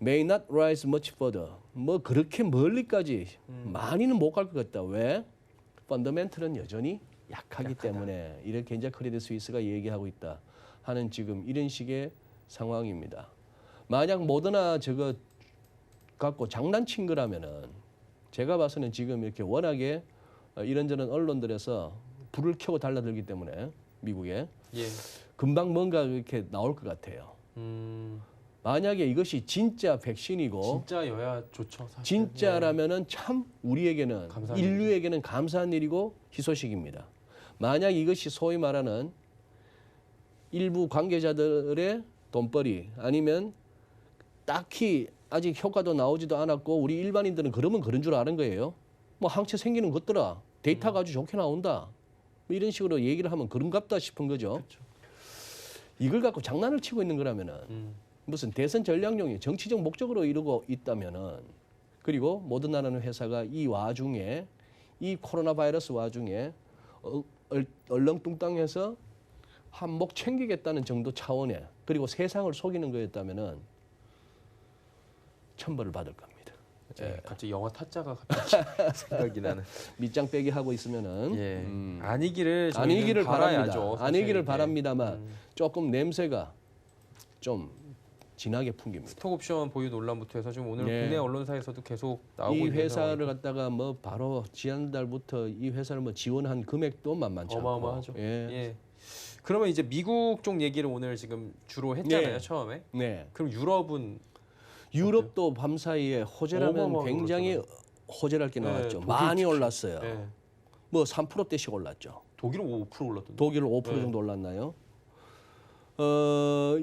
may not rise much further. 뭐 그렇게 멀리까지 많이는 못 갈 것 같다. 왜? 펀더멘털은 여전히 약하기 때문에 이렇게 이제 크레딧 스위스가 얘기하고 있다 하는 지금 이런 식의 상황입니다. 만약 모더나 저거 갖고 장난친 거라면은 제가 봐서는 지금 이렇게 워낙에 이런저런 언론들에서 불을 켜고 달라들기 때문에 미국에 예. 금방 뭔가 이렇게 나올 것 같아요. 만약에 이것이 진짜 백신이고 진짜여야 좋죠. 사실. 진짜라면은 참 우리에게는 감사한 인류에게는 감사한 일이고 희소식입니다. 만약 이것이 소위 말하는 일부 관계자들의 돈벌이 아니면 딱히 아직 효과도 나오지도 않았고 우리 일반인들은 그러면 그런 줄 아는 거예요. 뭐 항체 생기는 것더라. 데이터가 아주 좋게 나온다. 뭐 이런 식으로 얘기를 하면 그런갑다 싶은 거죠. 그렇죠. 이걸 갖고 장난을 치고 있는 거라면은 무슨 대선 전략용이 정치적 목적으로 이루고 있다면은 그리고 모더나라는 회사가 이 와중에 이 코로나 바이러스 와중에 얼렁뚱땅해서 한몫 챙기겠다는 정도 차원에 그리고 세상을 속이는 거였다면은 천벌을 받을 겁니다. 예. 갑자기 영화 타짜가 갑자기 생각이 나는. 밑장 빼기 하고 있으면은 예. 아니기를 아니기를 바라야죠. 바랍니다. 아니기를 사실. 바랍니다만 조금 냄새가 좀 진하게 풍깁니다. 스톡옵션 보유 논란부터 해서 지금 오늘 네. 국내 언론사에서도 계속 나오고 이 있는 회사를 상황이고. 갖다가 뭐 바로 지난달부터 이 회사를 뭐 지원한 금액도 만만치 않고 어마어마하죠. 예. 예. 그러면 이제 미국 쪽 얘기를 오늘 지금 주로 했잖아요. 네. 처음에. 네. 그럼 유럽은 유럽도 밤사이에 호재라면 어마어마하게 굉장히 호재랄 게 네, 나왔죠. 독일 많이 특히. 올랐어요. 예. 뭐 3%대씩 올랐죠. 독일은 5% 올랐던데. 독일은 5% 네. 정도 올랐나요?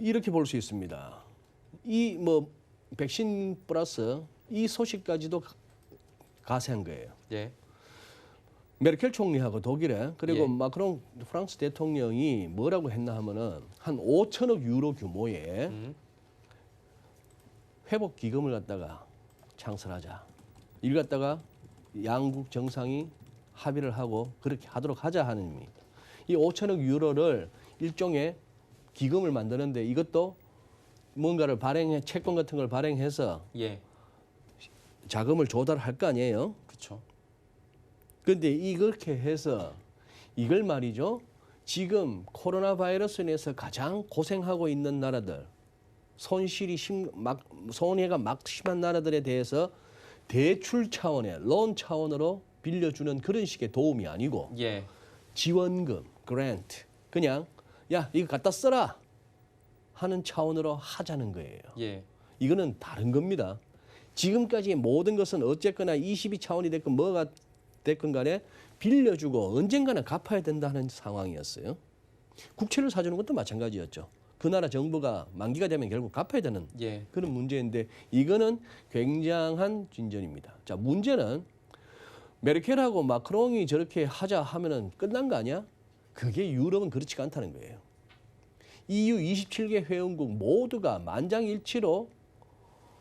이렇게 볼 수 있습니다. 이 뭐 백신 플러스 이 소식까지도 가세한 거예요. 예. 메르켈 총리하고 독일에 그리고 예. 마크롱 프랑스 대통령이 뭐라고 했나 하면은 한 5천억 유로 규모의 회복 기금을 갖다가 창설하자. 이걸 갖다가 양국 정상이 합의를 하고 그렇게 하도록 하자 하는 의미입니다. 이 5천억 유로를 일종의 기금을 만드는데 이것도 뭔가를 발행해 채권 같은 걸 발행해서 예. 자금을 조달할 거 아니에요. 그렇죠. 그런데 이렇게 해서 이걸 말이죠. 지금 코로나 바이러스로 인해서 가장 고생하고 있는 나라들, 손해가 막 심한 나라들에 대해서 대출 차원의 론 차원으로 빌려주는 그런 식의 도움이 아니고 예. 지원금, 그랜트, 그냥 야 이거 갖다 써라 하는 차원으로 하자는 거예요. 예. 이거는 다른 겁니다. 지금까지 모든 것은 어쨌거나 22차원이 됐건 뭐가 됐건 간에 빌려주고 언젠가는 갚아야 된다는 상황이었어요. 국채를 사주는 것도 마찬가지였죠. 그 나라 정부가 만기가 되면 결국 갚아야 되는 예. 그런 문제인데 이거는 굉장한 진전입니다. 자, 문제는 메르켈하고 마크롱이 저렇게 하자 하면은 끝난 거 아니야? 그게 유럽은 그렇지가 않다는 거예요. EU 27개 회원국 모두가 만장일치로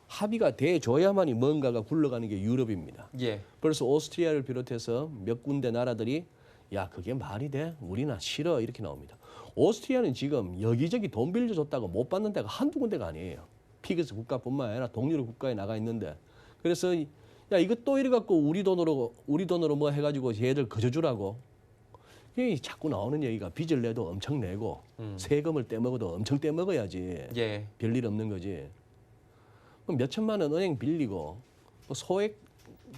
합의가 돼줘야만이 뭔가가 굴러가는 게 유럽입니다. 예. 그래서 오스트리아를 비롯해서 몇 군데 나라들이 야 그게 말이 돼? 우리나 싫어 이렇게 나옵니다. 오스트리아는 지금 여기저기 돈 빌려줬다고 못 받는 데가 한두 군데가 아니에요. 피그스 국가뿐만 아니라 동유럽 국가에 나가 있는데 그래서 야 이거 또 이래 갖고 우리 돈으로 뭐 해가지고 얘들 거저주라고 이게 자꾸 나오는 얘기가 빚을 내도 엄청 내고 세금을 떼먹어도 엄청 떼먹어야지 예. 별일 없는 거지. 그럼 몇 천만 원 은행 빌리고 뭐 소액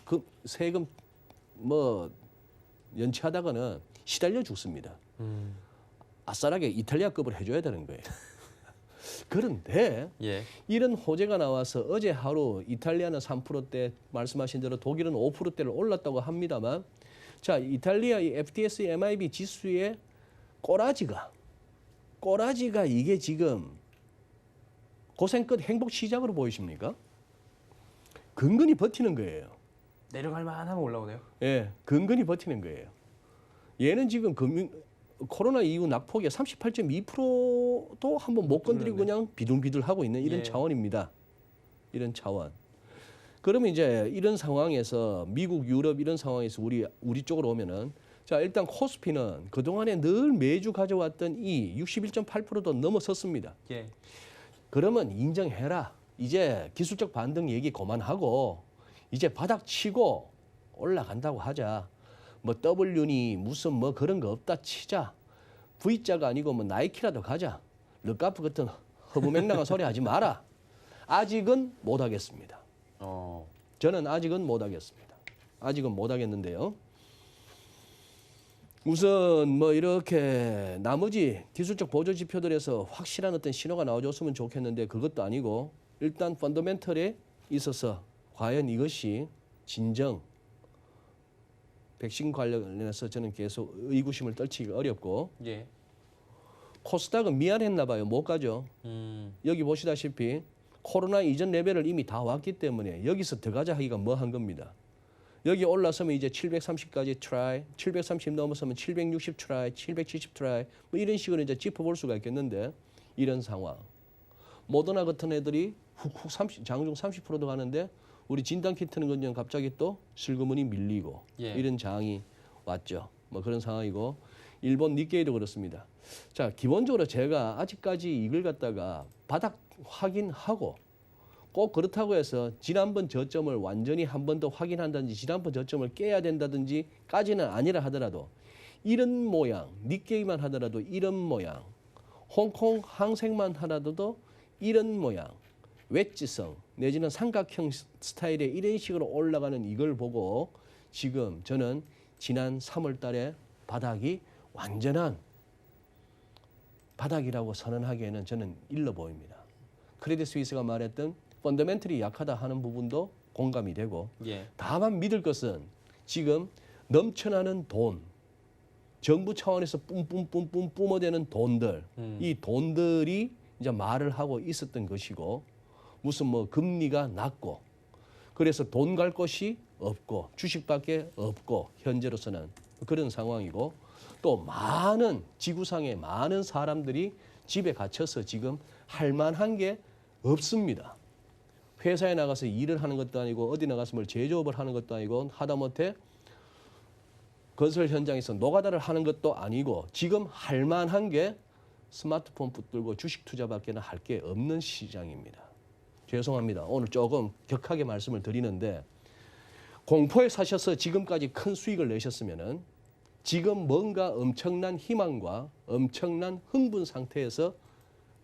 그 세금 뭐 연체하다가는 시달려 죽습니다. 아싸라게 이탈리아급을 해줘야 되는 거예요. 그런데 예. 이런 호재가 나와서 어제 하루 이탈리아는 3%대 말씀하신 대로 독일은 5%대를 올랐다고 합니다만 자 이탈리아 이 FTSE MIB 지수의 꼬라지가 이게 지금 고생 끝 행복 시작으로 보이십니까? 근근히 버티는 거예요. 내려갈 만하면 올라오네요. 예, 근근히 버티는 거예요. 얘는 지금 코로나 이후 낙폭이 38.2%도 한번 못 건드리고 그냥 비둘비둘하고 있는 이런 예. 차원입니다. 이런 차원. 그러면 이제 이런 상황에서 미국, 유럽 이런 상황에서 우리 쪽으로 오면은 자 일단 코스피는 그 동안에 늘 매주 가져왔던 이 61.8%도 넘어섰습니다. 예. 그러면 인정해라. 이제 기술적 반등 얘기 그만하고 이제 바닥 치고 올라간다고 하자. 뭐 W니 무슨 뭐 그런 거 없다 치자. V자가 아니고 뭐 나이키라도 가자. 르카프 같은 허무맹랑한 소리 하지 마라. 아직은 못 하겠습니다. 저는 아직은 못 하겠습니다. 아직은 못 하겠는데요. 우선 뭐 이렇게 나머지 기술적 보조 지표들에서 확실한 어떤 신호가 나와줬으면 좋겠는데 그것도 아니고 일단 펀더멘털에 있어서 과연 이것이 진정 백신 관련해서 저는 계속 의구심을 떨치기가 어렵고 예. 코스닥은 미안했나 봐요. 못 가죠. 여기 보시다시피 코로나 이전 레벨을 이미 다 왔기 때문에 여기서 더 가자 하기가 뭐한 겁니다. 여기 올라서면 이제 730까지 트라이, 730 넘어서면 760 트라이, 770 트라이 뭐 이런 식으로 이제 짚어볼 수가 있겠는데 이런 상황. 모더나 같은 애들이 훅훅 장중 30%도 가는데 우리 진단키트는 그냥 갑자기 또 슬그머니 밀리고 예. 이런 장이 왔죠. 뭐 그런 상황이고 일본 니케이도 그렇습니다. 자 기본적으로 제가 아직까지 이걸 갖다가 바닥 확인하고 꼭 그렇다고 해서 지난번 저점을 완전히 한 번 더 확인한다든지 지난번 저점을 깨야 된다든지까지는 아니라 하더라도 이런 모양, 니케이만 하더라도 이런 모양, 홍콩 항생만 하더라도 이런 모양, 웨지성 내지는 삼각형 스타일의 이런 식으로 올라가는 이걸 보고 지금 저는 지난 3월 달에 바닥이 완전한 바닥이라고 선언하기에는 저는 일러 보입니다. 크레딧 스위스가 말했던 펀더멘털이 약하다 하는 부분도 공감이 되고 예. 다만 믿을 것은 지금 넘쳐나는 돈, 정부 차원에서 뿜뿜뿜뿜 뿜어대는 돈들, 이 돈들이 이제 말을 하고 있었던 것이고 무슨 뭐 금리가 낮고 그래서 돈 갈 곳이 없고 주식밖에 없고 현재로서는 그런 상황이고 또 많은 지구상의 많은 사람들이 집에 갇혀서 지금 할 만한 게 없습니다. 회사에 나가서 일을 하는 것도 아니고 어디 나가서 뭘 제조업을 하는 것도 아니고 하다못해 건설 현장에서 노가다를 하는 것도 아니고 지금 할 만한 게 스마트폰 붙들고 주식 투자밖에 할 게 없는 시장입니다. 죄송합니다. 오늘 조금 격하게 말씀을 드리는데 공포에 사셔서 지금까지 큰 수익을 내셨으면은 지금 뭔가 엄청난 희망과 엄청난 흥분 상태에서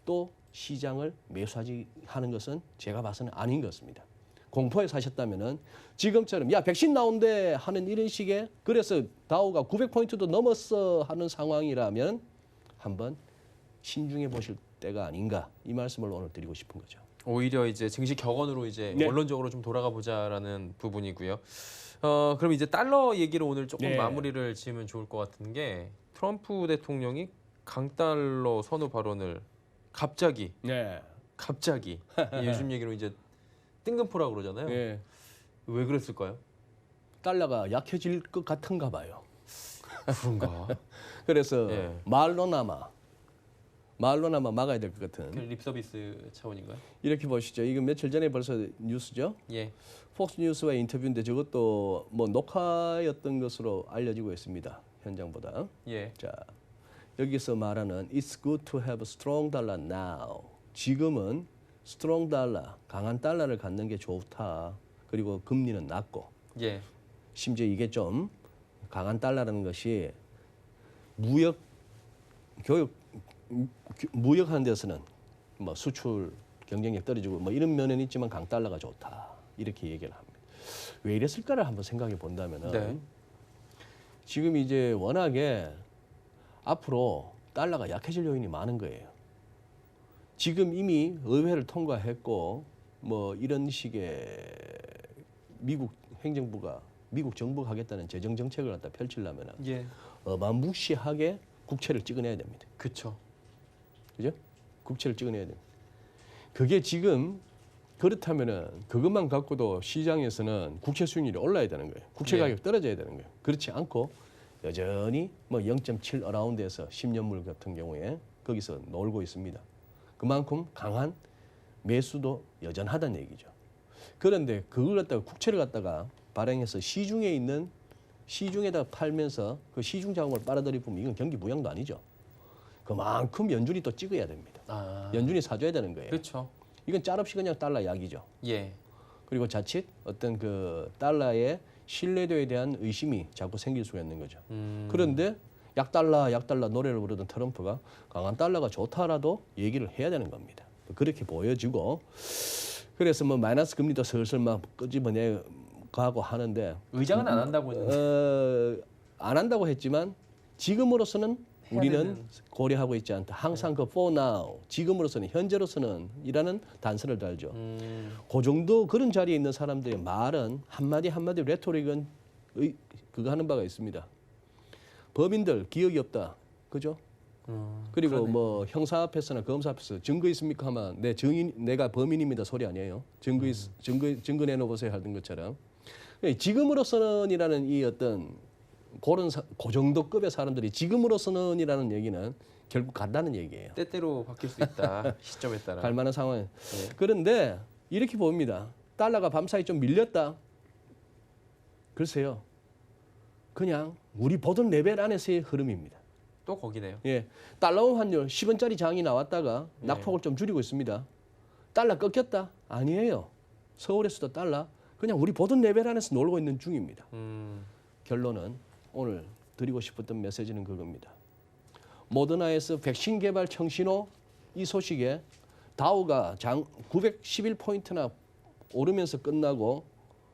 또 시장을 매수하는 것은 제가 봐서는 아닌 것 같습니다. 공포에 사셨다면은 지금처럼 야 백신 나온대 하는 이런 식의 그래서 다우가 900포인트도 넘었어 하는 상황이라면 한번 신중해 보실 때가 아닌가 이 말씀을 오늘 드리고 싶은 거죠. 오히려 이제 증시 격언으로 이제 네. 원론적으로 좀 돌아가 보자라는 부분이고요. 그럼 이제 달러 얘기를 오늘 조금 네. 마무리를 마무리를 지으면 좋을 것 같은 게 트럼프 대통령이 강달러 선호 발언을 갑자기 네. 요즘 얘기로 이제 뜬금포라 그러잖아요. 네. 왜 그랬을까요? 달러가 약해질 것 같은가 봐요. 그런가? 그래서 예. 말로나마 막아야 될 것 같은 립 서비스 차원인가요? 이렇게 보시죠. 이거 며칠 전에 벌써 뉴스죠. 예. 폭스뉴스와의 인터뷰인데 저것도 뭐 녹화였던 것으로 알려지고 있습니다. 현장보다. 예. 자, 여기서 말하는 It's good to have a strong dollar now. 지금은 strong dollar, 강한 달러를 갖는 게 좋다. 그리고 금리는 낮고. 예. 심지어 이게 좀 강한 달러라는 것이 무역하는 데서는 뭐 수출 경쟁력 떨어지고 뭐 이런 면은 있지만 강달러가 좋다. 이렇게 얘기를 합니다. 왜 이랬을까를 한번 생각해 본다면은 네. 지금 이제 워낙에 앞으로 달러가 약해질 요인이 많은 거예요. 지금 이미 의회를 통과했고 뭐 이런 식의 미국 행정부가 미국 정부가 하겠다는 재정 정책을 갖다 펼치려면 예. 어마무시하게 국채를 찍어내야 됩니다. 그렇죠. 그죠? 국채를 찍어내야 됩니다. 그게 지금 그렇다면은 그것만 갖고도 시장에서는 국채 수익률이 올라야 되는 거예요. 국채 네. 가격 떨어져야 되는 거예요. 그렇지 않고 여전히 뭐 0.7 어라운드에서 10년물 같은 경우에 거기서 놀고 있습니다. 그만큼 강한 매수도 여전하다는 얘기죠. 그런데 그걸 갖다가 국채를 갖다가 발행해서 시중에다 팔면서 그 시중 자금을 빨아들이면 이건 경기 부양도 아니죠. 그만큼 연준이 또 찍어야 됩니다. 아. 연준이 사줘야 되는 거예요. 그렇죠. 이건 짤없이 그냥 달러 약이죠. 예. 그리고 자칫 어떤 그 달러의 신뢰도에 대한 의심이 자꾸 생길 수가 있는 거죠. 그런데 약달러 노래를 부르던 트럼프가 강한 달러가 좋다라도 얘기를 해야 되는 겁니다. 그렇게 보여지고 그래서 뭐 마이너스 금리도 슬슬 막 끄집어내 가고 하는데 의장은 안 한다고 했는데. 안 한다고 했지만 지금으로서는 우리는 되는. 고려하고 있지 않다. 항상 그 for now, 지금으로서는 현재로서는 이라는 단서를 달죠. 그 정도 그런 자리에 있는 사람들의 말은 한마디 레토릭은 그거 하는 바가 있습니다. 범인들 기억이 없다. 그죠? 그리고 그러네. 뭐 형사 앞에서나 검사 앞에서 증거 있습니까 하면 내가 범인입니다 소리 아니에요. 증거 내놓으세요 하던 것처럼 지금으로서는이라는 이 어떤 그 정도 급의 사람들이 지금으로서는이라는 얘기는 결국 간다는 얘기예요. 때때로 바뀔 수 있다. 시점에 따라. 갈 만한 상황. 예. 그런데 이렇게 봅니다. 달러가 밤사이 좀 밀렸다. 글쎄요. 그냥 우리 보던 레벨 안에서의 흐름입니다. 또 거기네요. 예, 달러 환율 10원짜리 장이 나왔다가 네. 낙폭을 좀 줄이고 있습니다. 달러 꺾였다? 아니에요. 서울에서도 달러 그냥 우리 보던 레벨 안에서 놀고 있는 중입니다. 결론은 오늘 드리고 싶었던 메시지는 그겁니다. 모더나에서 백신 개발 청신호 이 소식에 다우가 장 911포인트나 오르면서 끝나고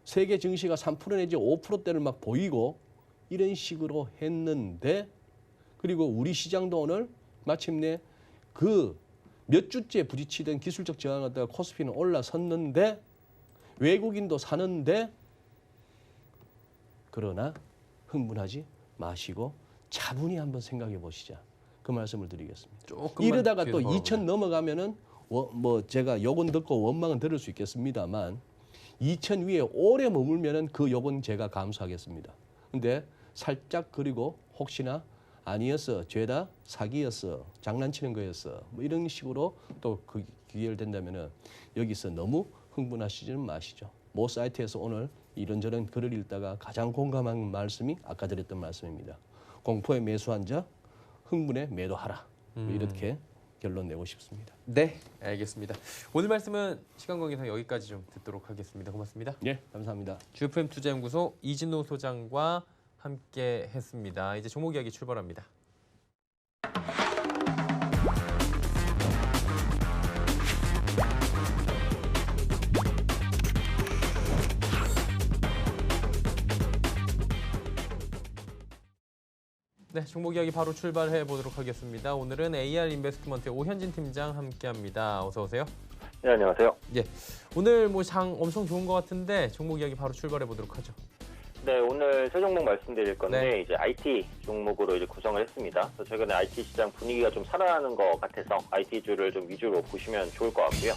세계 증시가 3% 내지 5%대를 막 보이고 이런 식으로 했는데 그리고 우리 시장도 오늘 마침내 그 몇 주째 부딪히던 기술적 저항을 갖다가 코스피는 올라섰는데 외국인도 사는데 그러나 흥분하지 마시고 차분히 한번 생각해 보시자. 그 말씀을 드리겠습니다. 조금만 이러다가 또 뒤에서 2000 넘어가면은 제가 욕은 듣고 원망은 들을 수 있겠습니다만 2천 위에 오래 머물면은 그 욕은 제가 감수하겠습니다. 근데 살짝 그리고 혹시나 아니었어, 죄다 사기였어, 장난치는 거였어, 뭐 이런 식으로 또 그 귀결된다면은 여기서 너무 흥분하시지는 마시죠. 모 사이트에서 오늘 이런저런 글을 읽다가 가장 공감한 말씀이 아까 드렸던 말씀입니다. 공포에 매수한 자 흥분에 매도하라. 뭐 이렇게 결론 내고 싶습니다. 네, 알겠습니다. 오늘 말씀은 시간 관계상 여기까지 좀 듣도록 하겠습니다. 고맙습니다. 예, 감사합니다. GFM 투자연구소 이진호 소장과 함께 했습니다. 이제 종목 이야기 출발합니다. 네, 종목 이야기 바로 출발해 보도록 하겠습니다. 오늘은 AR 인베스트먼트의 오현진 팀장 함께합니다. 어서 오세요. 네, 안녕하세요. 예, 오늘 뭐 장 엄청 좋은 것 같은데 종목 이야기 바로 출발해 보도록 하죠. 네, 오늘 세 종목 말씀드릴 건데 네. 이제 IT 종목으로 이제 구성을 했습니다. 그래서 최근에 IT 시장 분위기가 좀 살아나는 것 같아서 IT주를 좀 위주로 보시면 좋을 것 같고요.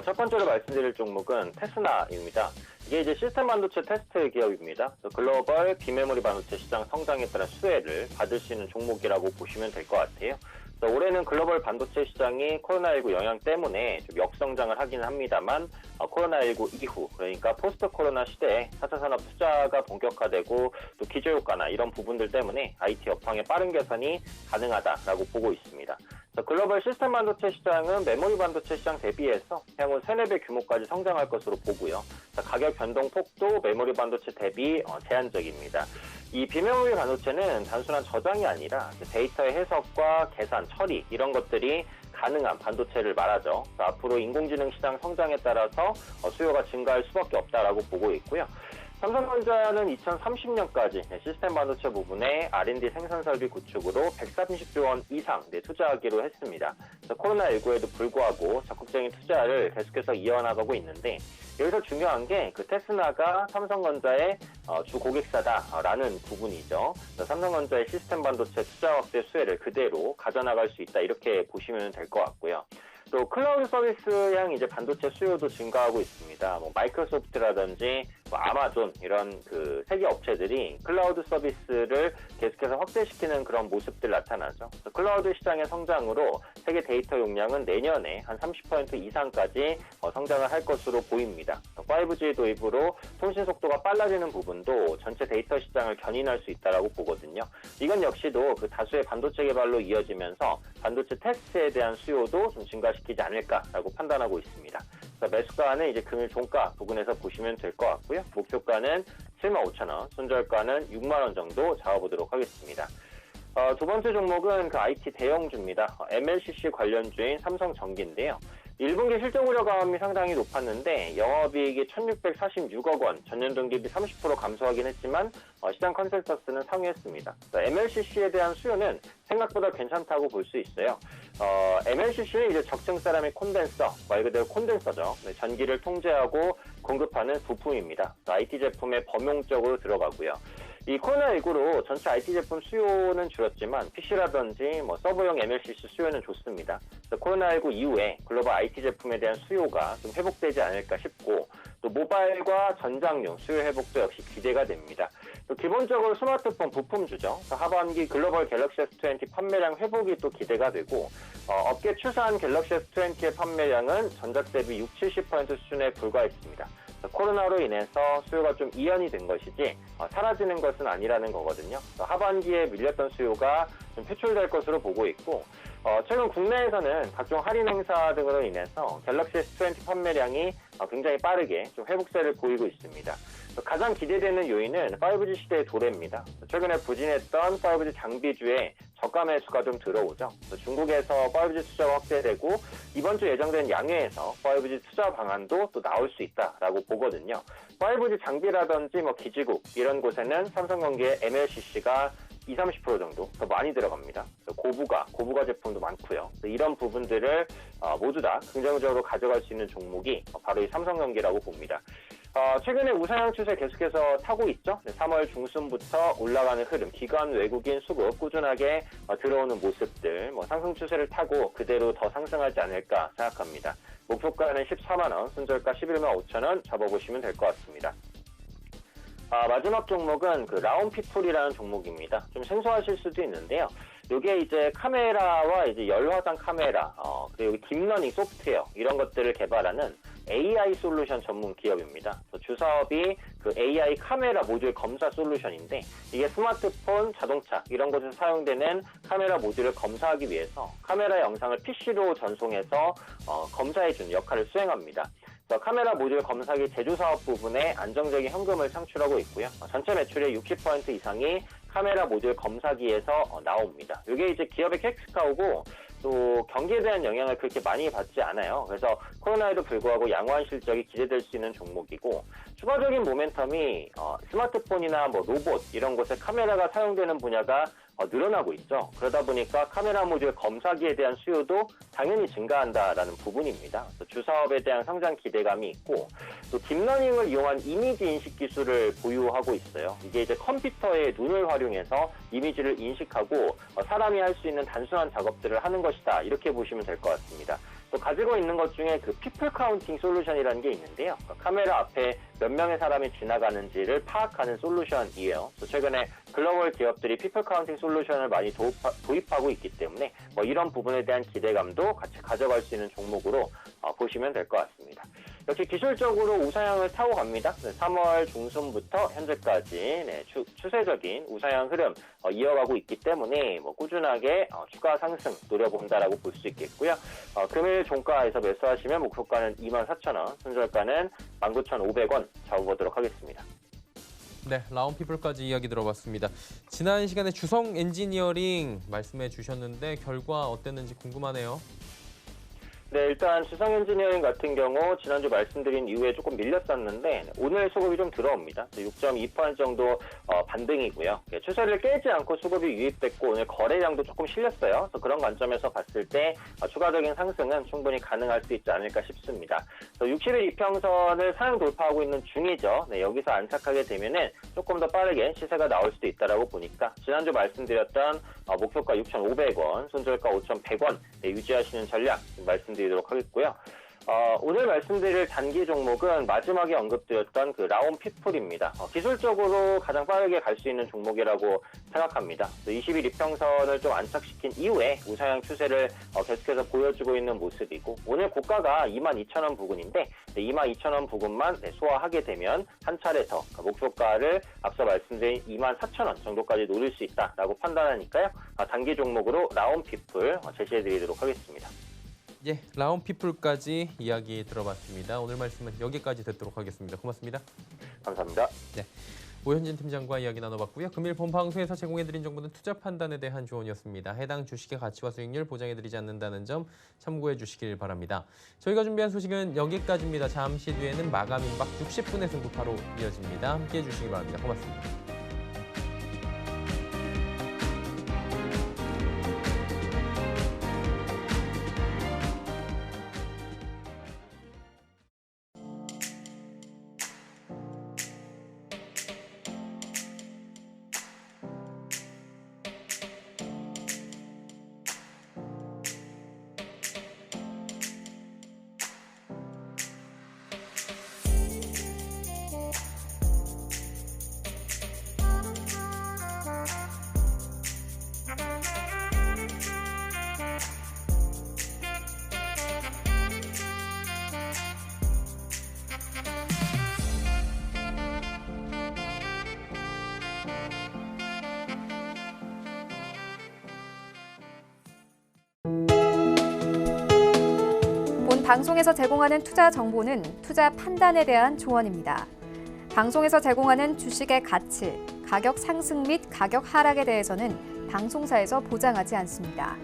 첫 번째로 말씀드릴 종목은 테스나입니다. 이게 이제 시스템 반도체 테스트 기업입니다. 그래서 글로벌 비메모리 반도체 시장 성장에 따른 수혜를 받을 수 있는 종목이라고 보시면 될 것 같아요. 올해는 글로벌 반도체 시장이 코로나19 영향 때문에 좀 역성장을 하긴 합니다만 코로나19 이후 그러니까 포스트 코로나 시대에 4차 산업 투자가 본격화되고 또 기저효과나 이런 부분들 때문에 IT 업황의 빠른 개선이 가능하다라고 보고 있습니다. 글로벌 시스템 반도체 시장은 메모리 반도체 시장 대비해서 향후 3-4배 규모까지 성장할 것으로 보고요. 가격 변동 폭도 메모리 반도체 대비 제한적입니다. 이 비메모리 반도체는 단순한 저장이 아니라 데이터의 해석과 계산, 처리 이런 것들이 가능한 반도체를 말하죠. 앞으로 인공지능 시장 성장에 따라서 수요가 증가할 수밖에 없다라고 보고 있고요. 삼성전자는 2030년까지 시스템 반도체 부분에 R&D 생산 설비 구축으로 130조 원 이상 투자하기로 했습니다. 코로나19에도 불구하고 적극적인 투자를 계속해서 이어나가고 있는데 여기서 중요한 게 그 테스나가 삼성전자의 주 고객사다라는 부분이죠. 삼성전자의 시스템 반도체 투자 확대 수혜를 그대로 가져나갈 수 있다 이렇게 보시면 될 것 같고요. 또 클라우드 서비스형 이제 반도체 수요도 증가하고 있습니다. 뭐 마이크로소프트라든지 뭐 아마존 이런 그 세계 업체들이 클라우드 서비스를 계속해서 확대시키는 그런 모습들 나타나죠. 클라우드 시장의 성장으로 세계 데이터 용량은 내년에 한 30% 이상까지 성장을 할 것으로 보입니다. 5G 도입으로 통신 속도가 빨라지는 부분도 전체 데이터 시장을 견인할 수 있다라고 보거든요. 이건 역시도 그 다수의 반도체 개발로 이어지면서 반도체 테스트에 대한 수요도 좀 증가시키지 않을까라고 판단하고 있습니다. 매수가는 이제 금일 종가 부근에서 보시면 될 것 같고요. 목표가는 75,000원, 손절가는 6만 원 정도 잡아보도록 하겠습니다. 두 번째 종목은 그 IT 대형주입니다. MLCC 관련주인 삼성전기인데요. 1분기 실적 우려 감이 상당히 높았는데 영업이익이 1,646억 원, 전년 동기 대비 30% 감소하긴 했지만 시장 컨센서스는 상회했습니다. MLCC에 대한 수요는 생각보다 괜찮다고 볼 수 있어요. MLCC는 이제 적층 세라믹 콘덴서, 말 그대로 콘덴서죠. 전기를 통제하고 공급하는 부품입니다. IT 제품에 범용적으로 들어가고요. 이 코로나19로 전체 IT 제품 수요는 줄었지만 PC라든지 뭐 서버용 MLCC 수요는 좋습니다. 코로나19 이후에 글로벌 IT 제품에 대한 수요가 좀 회복되지 않을까 싶고 또 모바일과 전장용 수요 회복도 역시 기대가 됩니다. 또 기본적으로 스마트폰 부품주죠. 하반기 글로벌 갤럭시 S20 판매량 회복이 또 기대가 되고 업계 추산 갤럭시 S20의 판매량은 전작 대비 60-70% 수준에 불과했습니다. 코로나로 인해서 수요가 좀 이연이 된 것이지 사라지는 것은 아니라는 거거든요. 하반기에 밀렸던 수요가 좀 표출될 것으로 보고 있고 최근 국내에서는 각종 할인 행사 등으로 인해서 갤럭시 S20 판매량이 굉장히 빠르게 좀 회복세를 보이고 있습니다. 가장 기대되는 요인은 5G 시대의 도래입니다. 최근에 부진했던 5G 장비주에 저가 매수가 좀 들어오죠. 중국에서 5G 투자가 확대되고 이번 주 예정된 양회에서 5G 투자 방안도 또 나올 수 있다라고 보거든요. 5G 장비라든지 뭐 기지국 이런 곳에는 삼성전기의 MLCC가 20-30% 정도 더 많이 들어갑니다. 고부가 제품도 많고요. 이런 부분들을 모두 다 긍정적으로 가져갈 수 있는 종목이 바로 이 삼성전기라고 봅니다. 최근에 우상향 추세 계속해서 타고 있죠. 3월 중순부터 올라가는 흐름, 기관 외국인 수급 꾸준하게 들어오는 모습들, 상승 추세를 타고 그대로 더 상승하지 않을까 생각합니다. 목표가는 14만 원, 손절가 11만 5천 원 잡아보시면 될 것 같습니다. 마지막 종목은 그 라온피플이라는 종목입니다. 좀 생소하실 수도 있는데요. 이게 이제 카메라와 이제 열화상 카메라, 그리고 딥러닝 소프트웨어 이런 것들을 개발하는 AI 솔루션 전문 기업입니다. 주사업이 그 AI 카메라 모듈 검사 솔루션인데 이게 스마트폰, 자동차 이런 곳에서 사용되는 카메라 모듈을 검사하기 위해서 카메라 영상을 PC로 전송해서 검사해주는 역할을 수행합니다. 카메라 모듈 검사기 제조사업 부분에 안정적인 현금을 창출하고 있고요. 전체 매출의 60% 이상이 카메라 모듈 검사기에서 나옵니다. 이게 이제 기업의 캐시카우고 또 경기에 대한 영향을 그렇게 많이 받지 않아요. 그래서 코로나에도 불구하고 양호한 실적이 기대될 수 있는 종목이고 추가적인 모멘텀이 스마트폰이나 로봇 이런 곳에 카메라가 사용되는 분야가 늘어나고 있죠. 그러다 보니까 카메라 모듈 검사기에 대한 수요도 당연히 증가한다라는 부분입니다. 주사업에 대한 성장 기대감이 있고 또 딥러닝을 이용한 이미지 인식 기술을 보유하고 있어요. 이게 이제 컴퓨터의 눈을 활용해서 이미지를 인식하고 사람이 할 수 있는 단순한 작업들을 하는 것이다. 이렇게 보시면 될 것 같습니다. 또 가지고 있는 것 중에 그 피플 카운팅 솔루션이라는 게 있는데요. 카메라 앞에 몇 명의 사람이 지나가는지를 파악하는 솔루션이에요. 또 최근에 글로벌 기업들이 피플 카운팅 솔루션을 많이 도입하고 있기 때문에 이런 부분에 대한 기대감도 같이 가져갈 수 있는 종목으로 보시면 될 것 같습니다. 역시 기술적으로 우상향을 타고 갑니다. 3월 중순부터 현재까지 추세적인 우상향 흐름 이어가고 있기 때문에 꾸준하게 추가 상승 노려본다라고 볼 수 있겠고요. 금일 종가에서 매수하시면 목표가는 24,000원, 손절가는 19,500원 잡아보도록 하겠습니다. 네, 라온피플까지 이야기 들어봤습니다. 지난 시간에 주성 엔지니어링 말씀해 주셨는데 결과 어땠는지 궁금하네요. 네, 일단 주성 엔지니어링 같은 경우 지난주 말씀드린 이후에 조금 밀렸었는데 오늘 수급이 좀 들어옵니다. 6.2% 정도 반등이고요. 추세를 깨지 않고 수급이 유입됐고 오늘 거래량도 조금 실렸어요. 그래서 그런 관점에서 봤을 때 추가적인 상승은 충분히 가능할 수 있지 않을까 싶습니다. 60일 이평선을 상향 돌파하고 있는 중이죠. 네, 여기서 안착하게 되면은 조금 더 빠르게 시세가 나올 수도 있다라고 보니까 지난주 말씀드렸던 목표가 6,500원, 손절가 5,100원 유지하시는 전략 말씀드리도록 하겠고요. 오늘 말씀드릴 단기 종목은 마지막에 언급드렸던 그 라온피플입니다. 기술적으로 가장 빠르게 갈 수 있는 종목이라고 생각합니다. 20일 이평선을 좀 안착시킨 이후에 우상향 추세를 계속해서 보여주고 있는 모습이고 오늘 고가가 22,000원 부근인데 22,000원 부근만 소화하게 되면 한 차례 더 목표가를 앞서 말씀드린 24,000원 정도까지 노릴 수 있다라고 판단하니까요. 단기 종목으로 라온피플 제시해드리도록 하겠습니다. 예, 라온피플까지 이야기 들어봤습니다. 오늘 말씀은 여기까지 듣도록 하겠습니다. 고맙습니다. 감사합니다. 네, 오현진 팀장과 이야기 나눠봤고요. 금일 본 방송에서 제공해드린 정보는 투자 판단에 대한 조언이었습니다. 해당 주식의 가치와 수익률 보장해드리지 않는다는 점 참고해 주시길 바랍니다. 저희가 준비한 소식은 여기까지입니다. 잠시 뒤에는 마감 임박 60분의 승부파로 이어집니다. 함께해 주시기 바랍니다. 고맙습니다. 방송에서 제공하는 투자 정보는 투자 판단에 대한 조언입니다. 방송에서 제공하는 주식의 가치, 가격 상승 및 가격 하락에 대해서는 방송사에서 보장하지 않습니다.